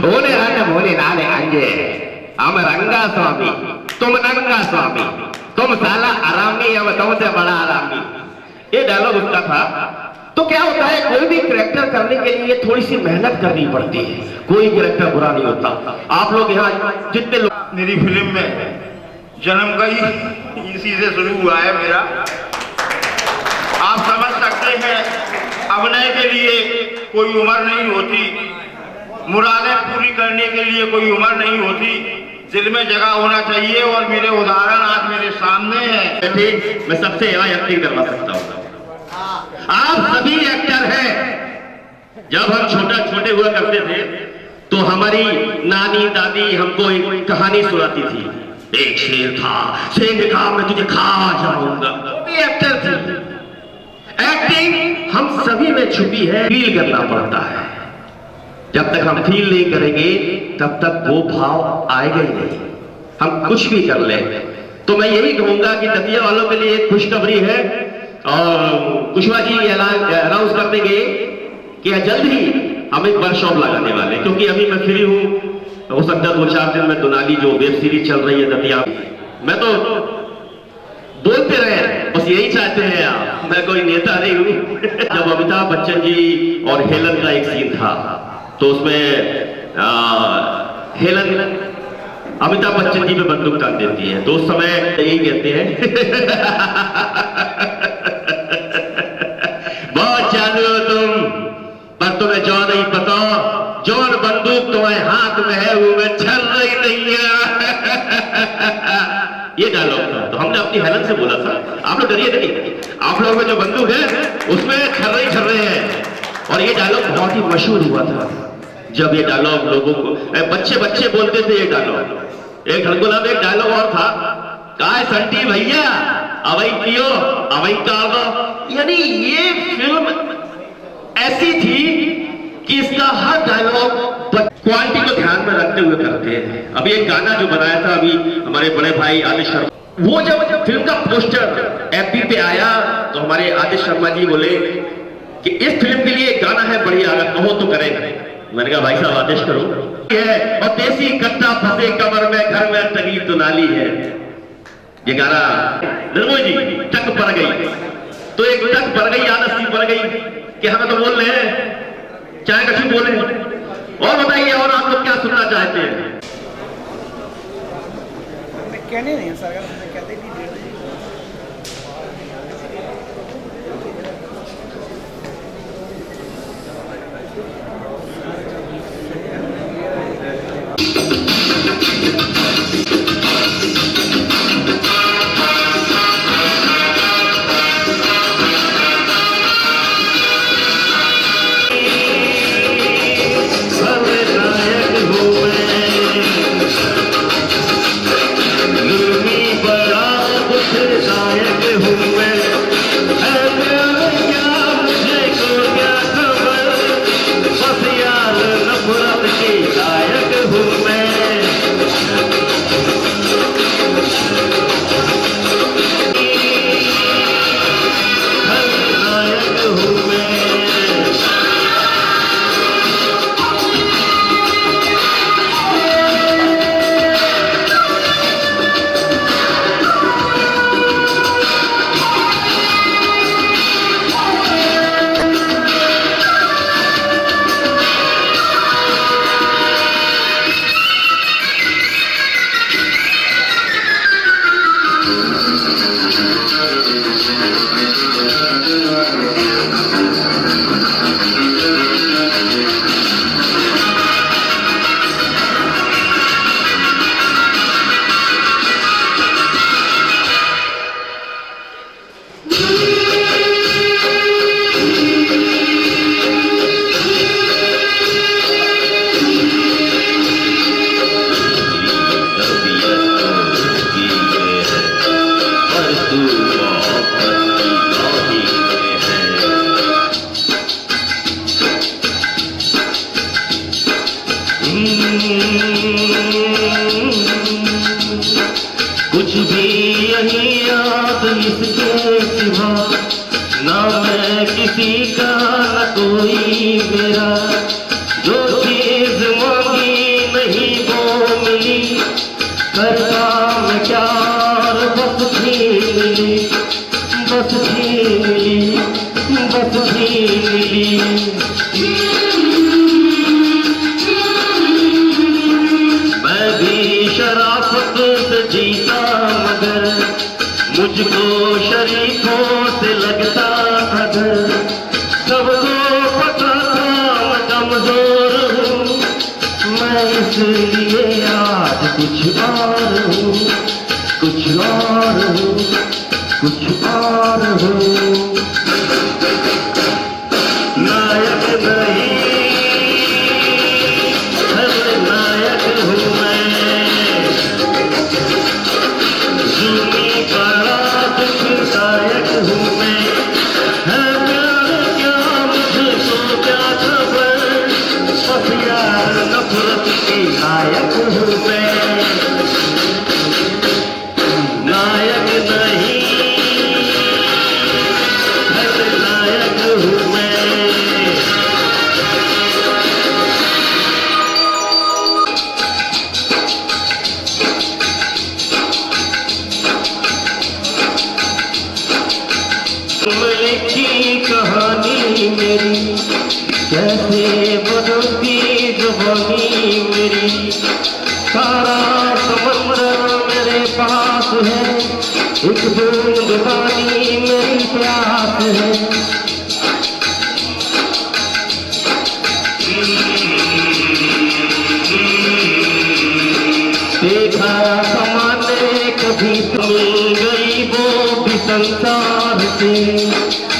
ओने नाने अंजे हम रंगा स्वामी, तुम नंगा स्वामी, तुम साला आरामी, हम तुमसे बड़ा आरामी। ये डायलॉग उसका था। तो क्या होता है, कोई भी कैरेक्टर करने के लिए थोड़ी सी मेहनत करनी पड़ती है, कोई कैरेक्टर बुरा नहीं होता। आप लोग यहाँ जितने लोग मेरी फिल्म में जन्म का ही इसी से शुरू हुआ है मेरा। आप समझ सकते हैं अभिनय के लिए कोई उम्र नहीं होती, मुरादें पूरी करने के लिए कोई उम्र नहीं होती, दिल में जगह होना चाहिए। और मेरे उदाहरण आज मेरे सामने हैं। मैं सबसे ज्यादा एक्टिंग करवा सकता हूँ। आप सभी एक्टर हैं। जब हम छोटे हुआ करते थे तो हमारी नानी दादी हमको एक कहानी सुनाती थी। एक शेर था, शेर ने कहा मैं तुझे खा जाऊंगा। वो भी एक्टर थी। एक्टिंग हम सभी में छुपी है, फील करना पड़ता है। जब तक हम फील नहीं करेंगे तब तक वो भाव आएगा ही नहीं। हम कुछ भी कर ले। तो मैं यही कहूंगा कि दतिया वालों के लिए एक खुशखबरी है और कुशवाहा जी अनाउंस कर देंगे कि जल्द ही हम एक वर्कशॉप लगाने वाले, क्योंकि अभी मैं फ्री हूं। हो सकता है 2-4 दिन में दुनाली जो वेब सीरीज चल रही है दतिया, मैं तो बोलते रहे, बस यही चाहते हैं आप। मैं कोई नेता नहीं हूं। जब अमिताभ बच्चन जी और हेलन का एक सीन था तो उसमें हेलन अमिताभ बच्चन जी पे बंदूक टांग देती है, तो उस समय यही कहते हैं बहुत चालू हो तुम, पर तुम्हें जो नहीं पता, जौन बंदूक तुम्हारे हाथ में है वो मैं छल रही नहीं है। ये डायलॉग था। तो हमने अपनी हेलन से बोला था आप लोग डरिए नहीं, आप लोगों में जो बंदूक है उसमें छल रहे हैं। और ये डायलॉग बहुत ही मशहूर हुआ था। जब ये डायलॉग लोगों को बच्चे बोलते थे ये डायलॉग। एक ढलगुला में एक डायलॉग और था, काय संटी भैया अवई पियो अवई काल दो। यानी ये फिल्म ऐसी थी कि इसका हर डायलॉग क्वालिटी को ध्यान में रखते हुए करते हैं। अभी एक गाना जो बनाया था अभी हमारे बड़े भाई आदित्य शर्मा, वो जब फिल्म का पोस्टर एफबी पे आया तो हमारे आदित्य शर्मा जी बोले कि इस फिल्म के लिए एक गाना है बढ़िया, अगर कहो तो करें। मैंने कहा भाई साहब आदेश करो। है और देसी कट्टा फंसे कमर में, घर में टंगी दुनाली है। ये गाना निर्मोही जी टक पड़ गई, तो एक टक पड़ गई, आलसी पड़ गई कि हमें तो बोल रहे हैं, चाहे कछु बोले। और बताइए और आप लोग क्या सुनना चाहते हैं? कहने नहीं सर, कहते नहीं। कुछ भी यही याद इसके सिवा, ना मैं किसी का न कोई मेरा। जो चीज मांगी नहीं वो मिली, करता मैं प्यार बस भी मिली, बस भी मिली, बस भी मिली। मैं भी शराफत से जीता मुझको शरीफों से लगता था डर, सबको पता था मैं कमजोर हूँ, मैं इसलिए आज कुछ और हूँ, कुछ और हूँ, कुछ और हूँ। नायक नहीं, नायक हूँ मैं, जुल्मी बड़ा दुखदायक हूँ मैं, है प्यार क्या मुझको क्या खबर, बस यार नफरत की नायक हूँ मैं, नायक नहीं, नायक हूँ मैं। लिखी कहानी मेरी कैसे बदलती जुबानी मेरी, सारा समंदर मेरे पास है, एक बूंद पानी मेरी प्यास है। देखा समाने कभी तुम गई वो भी संसार से,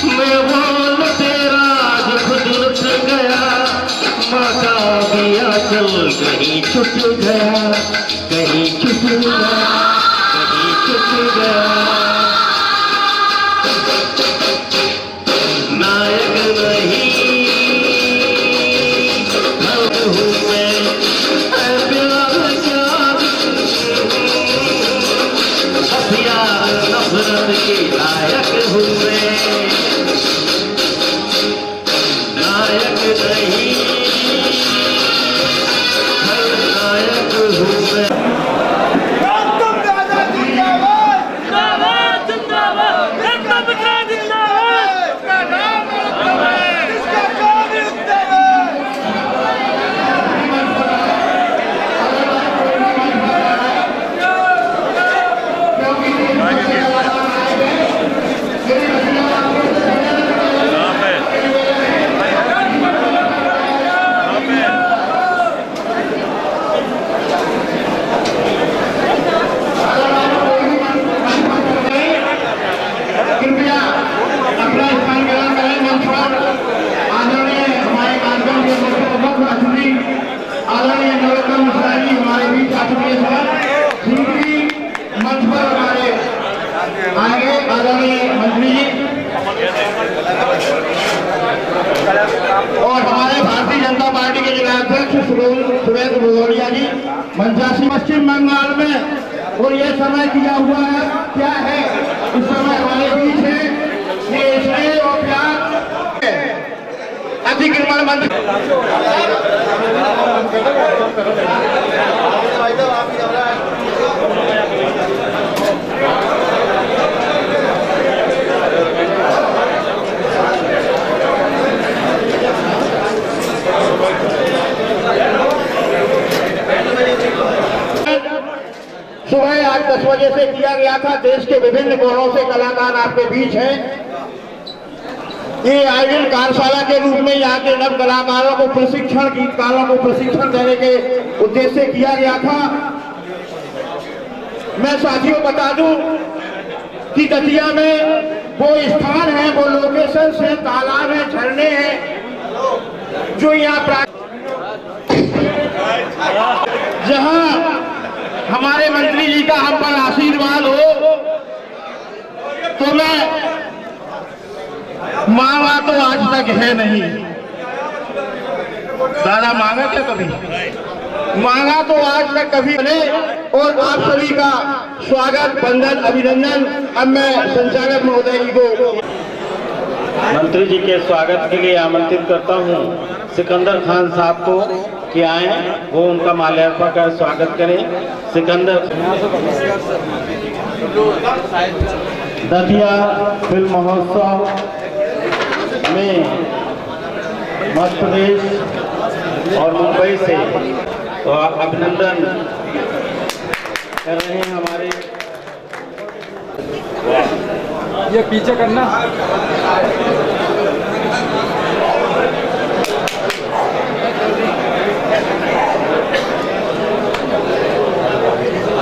मैं बोल तेरा जो खुद लुट गया, माँ का दिया चल कहीं छुट गया, कहीं छुट गया, कहीं छुट गया। नायक नहीं हूँ मैं, प्यार क्या हथियार नफरत के लायक हूँ मैं, नायक नहीं, नायक हूँ मैं। और हमारे भारतीय जनता पार्टी के जिला अध्यक्ष सुरेंद्र भदौरिया जी मंचासी पश्चिम बंगाल में, और ये समय किया हुआ है क्या है, इस समय हमारे बीच है ये स्नेह और प्यार अतिक्रमण मंत्री सुबह आज 10 बजे से किया गया था। देश के विभिन्न कोनों से कलाकार आपके बीच हैं। ये आयोजन कार्यशाला के रूप में यहाँ के नव कलाकारों को प्रशिक्षण, गीतकारों को प्रशिक्षण देने के उद्देश्य से किया गया था। मैं साथियों बता दूं कि दतिया में वो स्थान है, वो लोकेशन है, तालाब है, झरने हैं जो यहाँ जहाँ हमारे मंत्री जी का हम पर आशीर्वाद हो, तो मैं मांगा तो आज तक है नहीं। दादा मांगा क्या कभी? मांगा तो आज तक कभी नहीं। और आप सभी का स्वागत, वंदन, अभिनंदन। अब मैं संचालक महोदय जी को मंत्री जी के स्वागत के लिए आमंत्रित करता हूं सिकंदर खान साहब को कि आए, वो उनका माल्यार्पण का स्वागत करें। सिकंदर दतिया फिल्म महोत्सव में मध्य प्रदेश और मुंबई से तो अभिनंदन कर रहे हैं हमारे ये पीछे करना।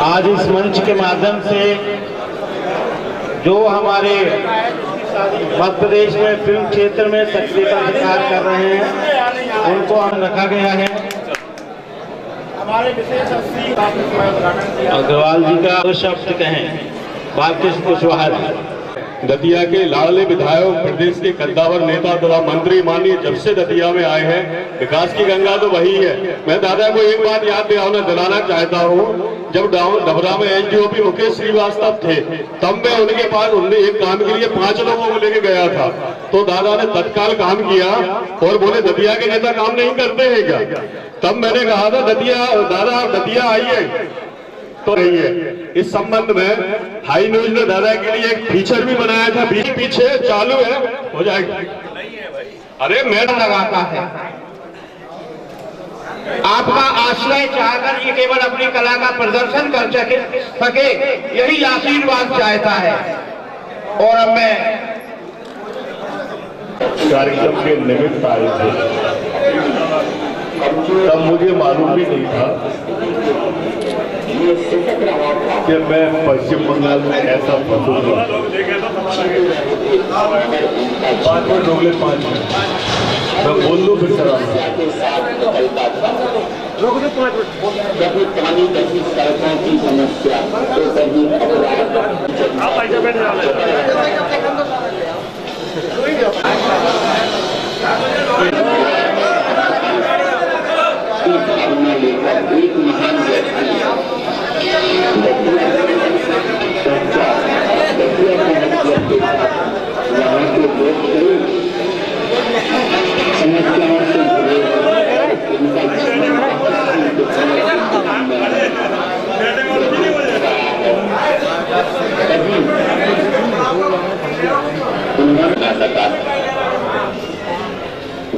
आज इस मंच के माध्यम से जो हमारे मध्य प्रदेश में फिल्म क्षेत्र में सक्रियता दिखा कर रहे हैं उनको हम रखा गया है। अग्रवाल जी का दो शब्द कहें। बालकृष्ण कुशवाहा जी। दतिया के लाडले विधायक, प्रदेश के कद्दावर नेता तथा मंत्री माननीय जब से दतिया में आए हैं, विकास की गंगा तो वही है। मैं दादा को एक बात याद दिलाना चाहता हूँ, जब डबरा में एसडीओपी मुकेश श्रीवास्तव थे, तब मैं उनके पास उनने एक काम के लिए 5 लोगों को लेके गया था, तो दादा ने तत्काल काम किया और बोले दतिया के नेता काम नहीं करते हैं क्या? तब मैंने कहा था दादा दतिया आइए तो रही है। इस संबंध में हाई न्यूज ने दादा के लिए एक फीचर भी बनाया था, पीछे चालू है, हो जाएगा। अरे मैडम लगाता है आपका आश्रय चाहकर ये केवल अपनी कला का प्रदर्शन कर सके यही आशीर्वाद चाहता है। और अब मैं कार्यक्रम के निमित्त आए थे, तब मुझे मालूम भी नहीं था कि मैं पश्चिम बंगाल में ऐसा फंसूंगा। 5 मिनट हो गए, 5 मिनट मैं बोल लूँ फिर चला कभी पानी, कभी सड़कों की समस्या, तो कभी भावना लेकर एक महान व्यक्ति वहाँ के लोग समस्याओं से जुड़े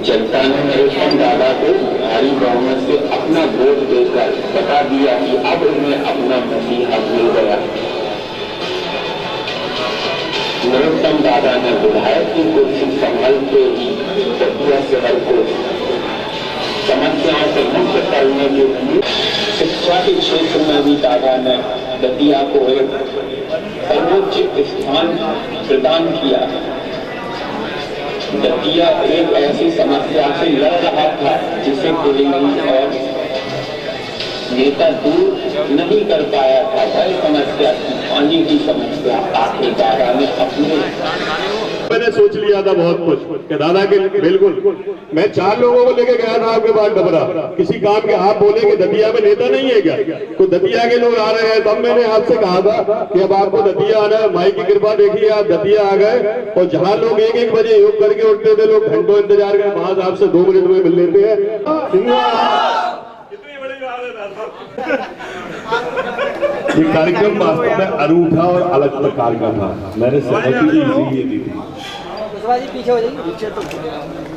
जनता ने नरेशन दादा को भारी बहुमत से अपना वोट देकर बता दिया कि अब उन्हें अपना मसीहा मिल गया। नरोत्तम दादा ने विधायक की कुर्सी संभलते ही दतिया शहर को समस्याओं से मुक्त करने के लिए शिक्षा के क्षेत्र में भी दादा ने दतिया को एक सर्वोच्च स्थान प्रदान किया। दतिया एक ऐसी समस्या से लड़ रहा था जिसे कोई और नेता दूर नहीं कर पाया था। वह समस्या थी पानी की समस्या। आखिर दादा ने अपने मैंने सोच लिया था बहुत कुछ कि दादा के बिल्कुल मैं 4 लोगों को लेके गया था आपके पास डबरा, किसी काम के। आप बोले कि दतिया में नेता नहीं है क्या? तो दतिया के लोग आ रहे हैं, तब मैंने आपसे कहा था कि अब आपको दतिया आना है। माई की कृपा देखिए, आप दतिया आ गए और जहां लोग 1-1 बजे योग करके उठते थे, लोग घंटों इंतजार कर, वहां से आपसे 2 मिनट में मिल लेते हैं। ये कार्यक्रम वास्तव में अनूठा और अलग प्रकार का था। मैंने सहमति भी इसीलिए दी थी।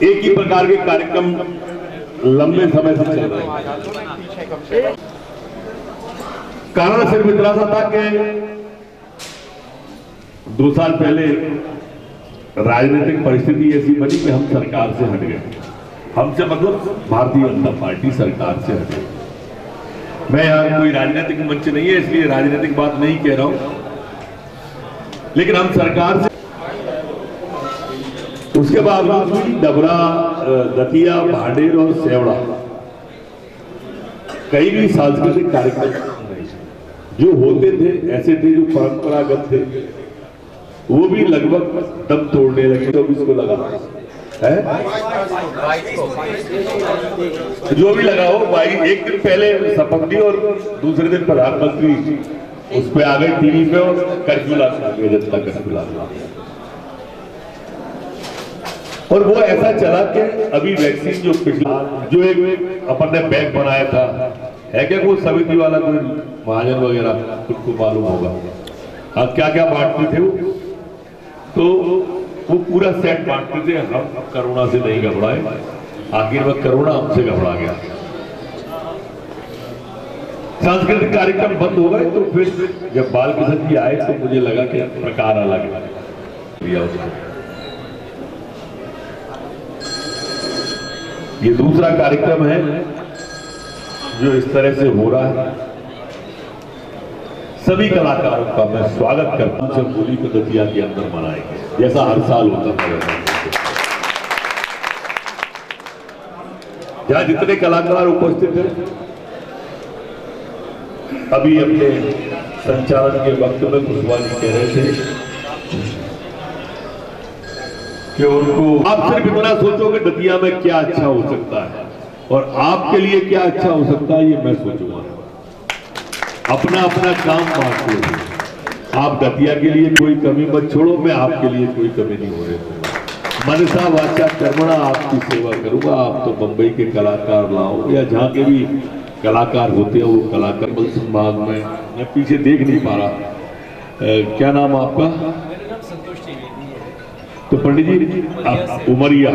एक ही प्रकार के कार्यक्रम लंबे समय से चल रहे हैं। कारण सिर्फ इतना सा था कि 2 साल पहले राजनीतिक परिस्थिति ऐसी बनी कि हम सरकार से हट गए। हमसे मतलब भारतीय जनता पार्टी सरकार से हट गई। मैं यहाँ कोई राजनीतिक मंच नहीं है, इसलिए राजनीतिक बात नहीं कह रहा हूं, लेकिन हम सरकार से उसके बाद डबरा, दतिया, भाडेर और सेवड़ा कई भी सांस्कृतिक कार्यक्रम जो होते थे ऐसे थे जो परंपरागत थे, वो भी लगभग दम तोड़ने लगे। तो इसको लगा है जो भी लगा हो भाई। एक दिन पहले शपथ दी और दूसरे दिन प्रधानमंत्री उस पे आ गए टीवी पे और कर्फ्यू लगा दिया, जनता कर्फ्यू लगा। और वो ऐसा चला कि अभी वैक्सीन जो पिछला जो एक अपन ने बैग बनाया था, है क्या कोई समिति वाला, कोई महाजन वगैरह, खुद को मालूम होगा हाँ क्या क्या बांटते थे वो, तो वो पूरा सेट बांटते थे। हम कोरोना से नहीं घबराए, आखिर में कोरोना हमसे घबरा गया। सांस्कृतिक कार्यक्रम बंद हो गए, तो फिर जब बालकृष्ण जी आए तो मुझे लगा कि प्रकार अलग है। दिया उसको। ये दूसरा कार्यक्रम है जो इस तरह से हो रहा है। सभी कलाकारों का मैं स्वागत करता हूं। जब होली को दतिया के अंदर मनाएंगे जैसा हर साल होता है। जहां जितने कलाकार उपस्थित हैं, अभी अपने संचालन के वक्त में कुशवाहा जी कह रहे थे कि उनको आप सिर्फ इतना सोचो कि दतिया में क्या अच्छा हो सकता है और आपके लिए क्या अच्छा हो सकता है, ये मैं सोचूंगा। अपना अपना काम बांट लो। आप दतिया के लिए कोई कमी मत छोड़ो, मैं आपके लिए कोई कमी नहीं हो रही। मनसा वाचा कर्मणा आपकी सेवा करूंगा। आप तो बंबई के कलाकार लाओ या जहाँ के भी कलाकार होते हैं, वो कलाकार बल संभाग में मैं पीछे देख नहीं पा रहा। क्या नाम आपका? तो पंडित जी आप उमरिया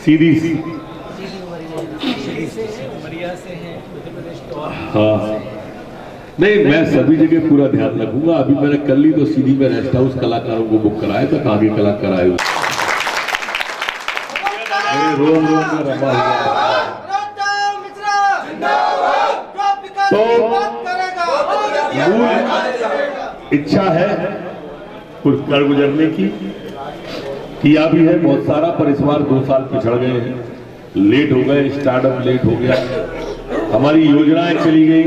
सीधी हाँ नहीं, मैं सभी जगह पूरा ध्यान रखूंगा। अभी मैंने कल ही तो सीधी में रेस्ट हाउस कलाकारों को बुक कराया था, कहाँ के कलाकार आए हुए रोम में रमा हुआ। तो मूल इच्छा है कुछ कर गुजरने की, किया भी है बहुत सारा, पर इस बार 2 साल पिछड़ गए हैं, लेट हो गए, स्टार्टअप लेट हो गया, हमारी योजनाएं चली गई,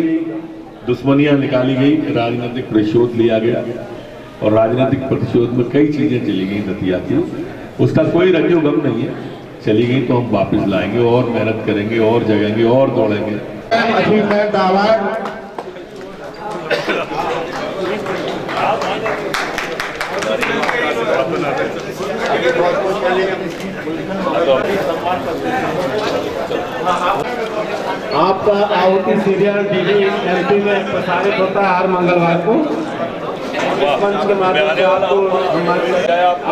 दुश्मनियां निकाली गई, राजनीतिक प्रतिशोध लिया गया और राजनीतिक प्रतिशोध में कई चीजें चली गई दतिया की। उसका कोई रंजो गम नहीं है, चली गई तो हम वापस लाएंगे और मेहनत करेंगे और जगेंगे और दौड़ेंगे। आपका आहुति सीरियल टीवी एमपी में प्रसारित होता है हर मंगलवार को। इस मंच के माध्यम से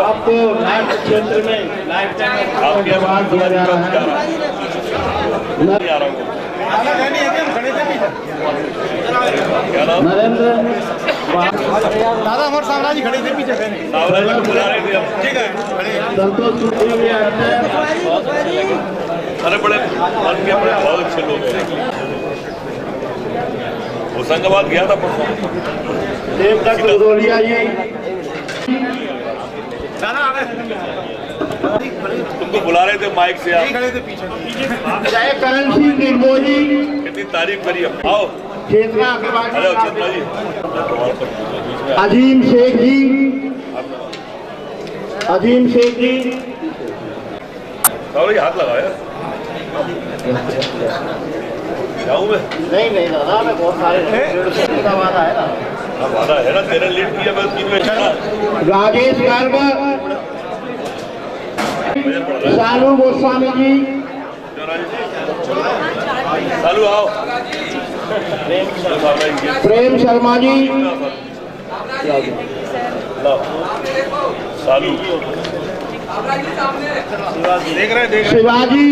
आपको लाइव क्षेत्र में लाइव अवार्ड दिया जा रहा है। नरेंद्र दादा हमारे सामने जी खड़े थे पीछे संतोष अरे बड़े बहुत अच्छे लोग हैं। होशंगाबाद गया था तुमको बुला रहे थे माइक से, जय करण सिंह निर्मोही कितनी तारीफ करी हमने। आओ चेतना हेलो चेतना जी, अजीम शेख जी, अजीम शेख जी हाथ लगाया जाऊँ मैं? नहीं दादा, मैं बहुत सारे वादा है ना, वादा है ना, तेरे लेट किया मैं 3 बजे। राजेश गर्ग, शालू गोस्वामी जी, चालू आओ, प्रेम शर्मा जी, चालू देख रहे शिवाजी,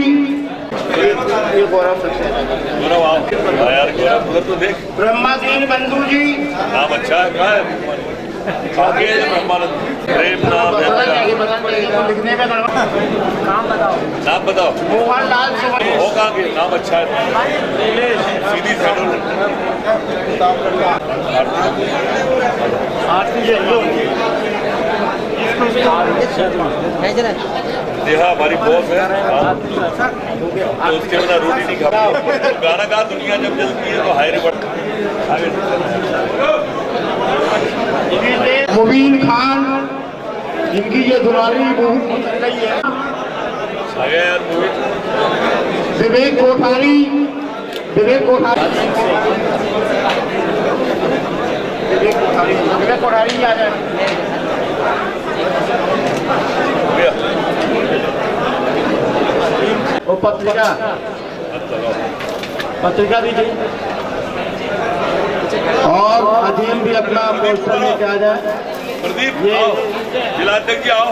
यार तो देख, ब्रह्मादीन बंधु जी, नाम अच्छा है, कहाँ है आगे ब्रह्मानंद, प्रेम नाम है अच्छा, लिखने में नाम बताओ। मोहन लाल हो कहाँ के नाम अच्छा है, सीधी देहा हमारी बॉस है तो उसके बिना रोटी नहीं खा। गाना गा दुनिया जब जलती है तो हायरे बढ़। मुबीन खान, जिनकी ये दुलारी बहुत चल रही है, विवेक कोठारी, विवेक कोठारी आ जाए। वो पत्रिका दीजिए और अजीम भी अपना पोस्टर लेके आ जाए। प्रदीप जिलाध्यक्ष जी आओ।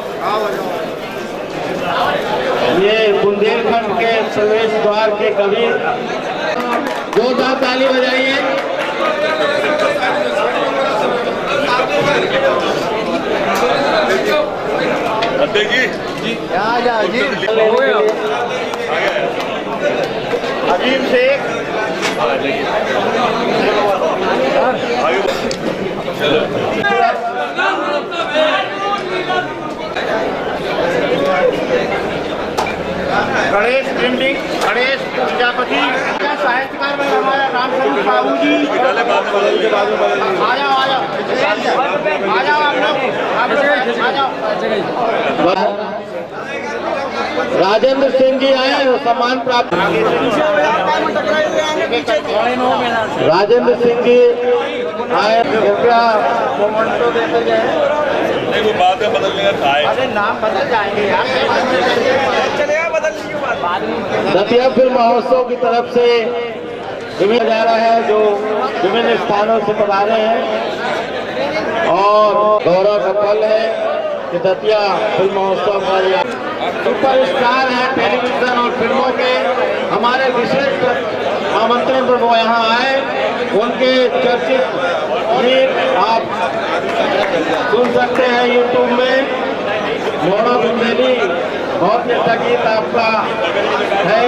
ये बुंदेलखंड के प्रवेश द्वार के कबीर, जोरदार ताली बजाइए। आजा अजीम अजीम शेख गणेश प्रिंटिंग, गणेश प्रजापति, साहित्यकार में हमारा राम स्वरूप बाबू जी। आ जाओ आ जाओ आ जाओ आप लोग आ जाओ। राजेंद्र सिंह जी आए हैं, सम्मान प्राप्त। राजेंद्र सिंह जी आए, कृपया मोमेंटो देते जाए। बाद में बदलने का अरे नाम बदल जाएंगे यार, चलेगा बदल दतिया फिल्म महोत्सव की तरफ से विभिन्न जा रहा है जो विभिन्न स्थानों से पधारे हैं और गौरव का पल है कि दतिया फिल्म महोत्सव पर सुपरस्टार है टेलीविजन और फिल्मों के, हमारे विशेष आमंत्रण पर वो यहाँ आए। उनके चर्चित गीत आप सुन सकते हैं यूट्यूब में। मोड़ा बुंदेली बहुत ही अच्छा गीत आपका है।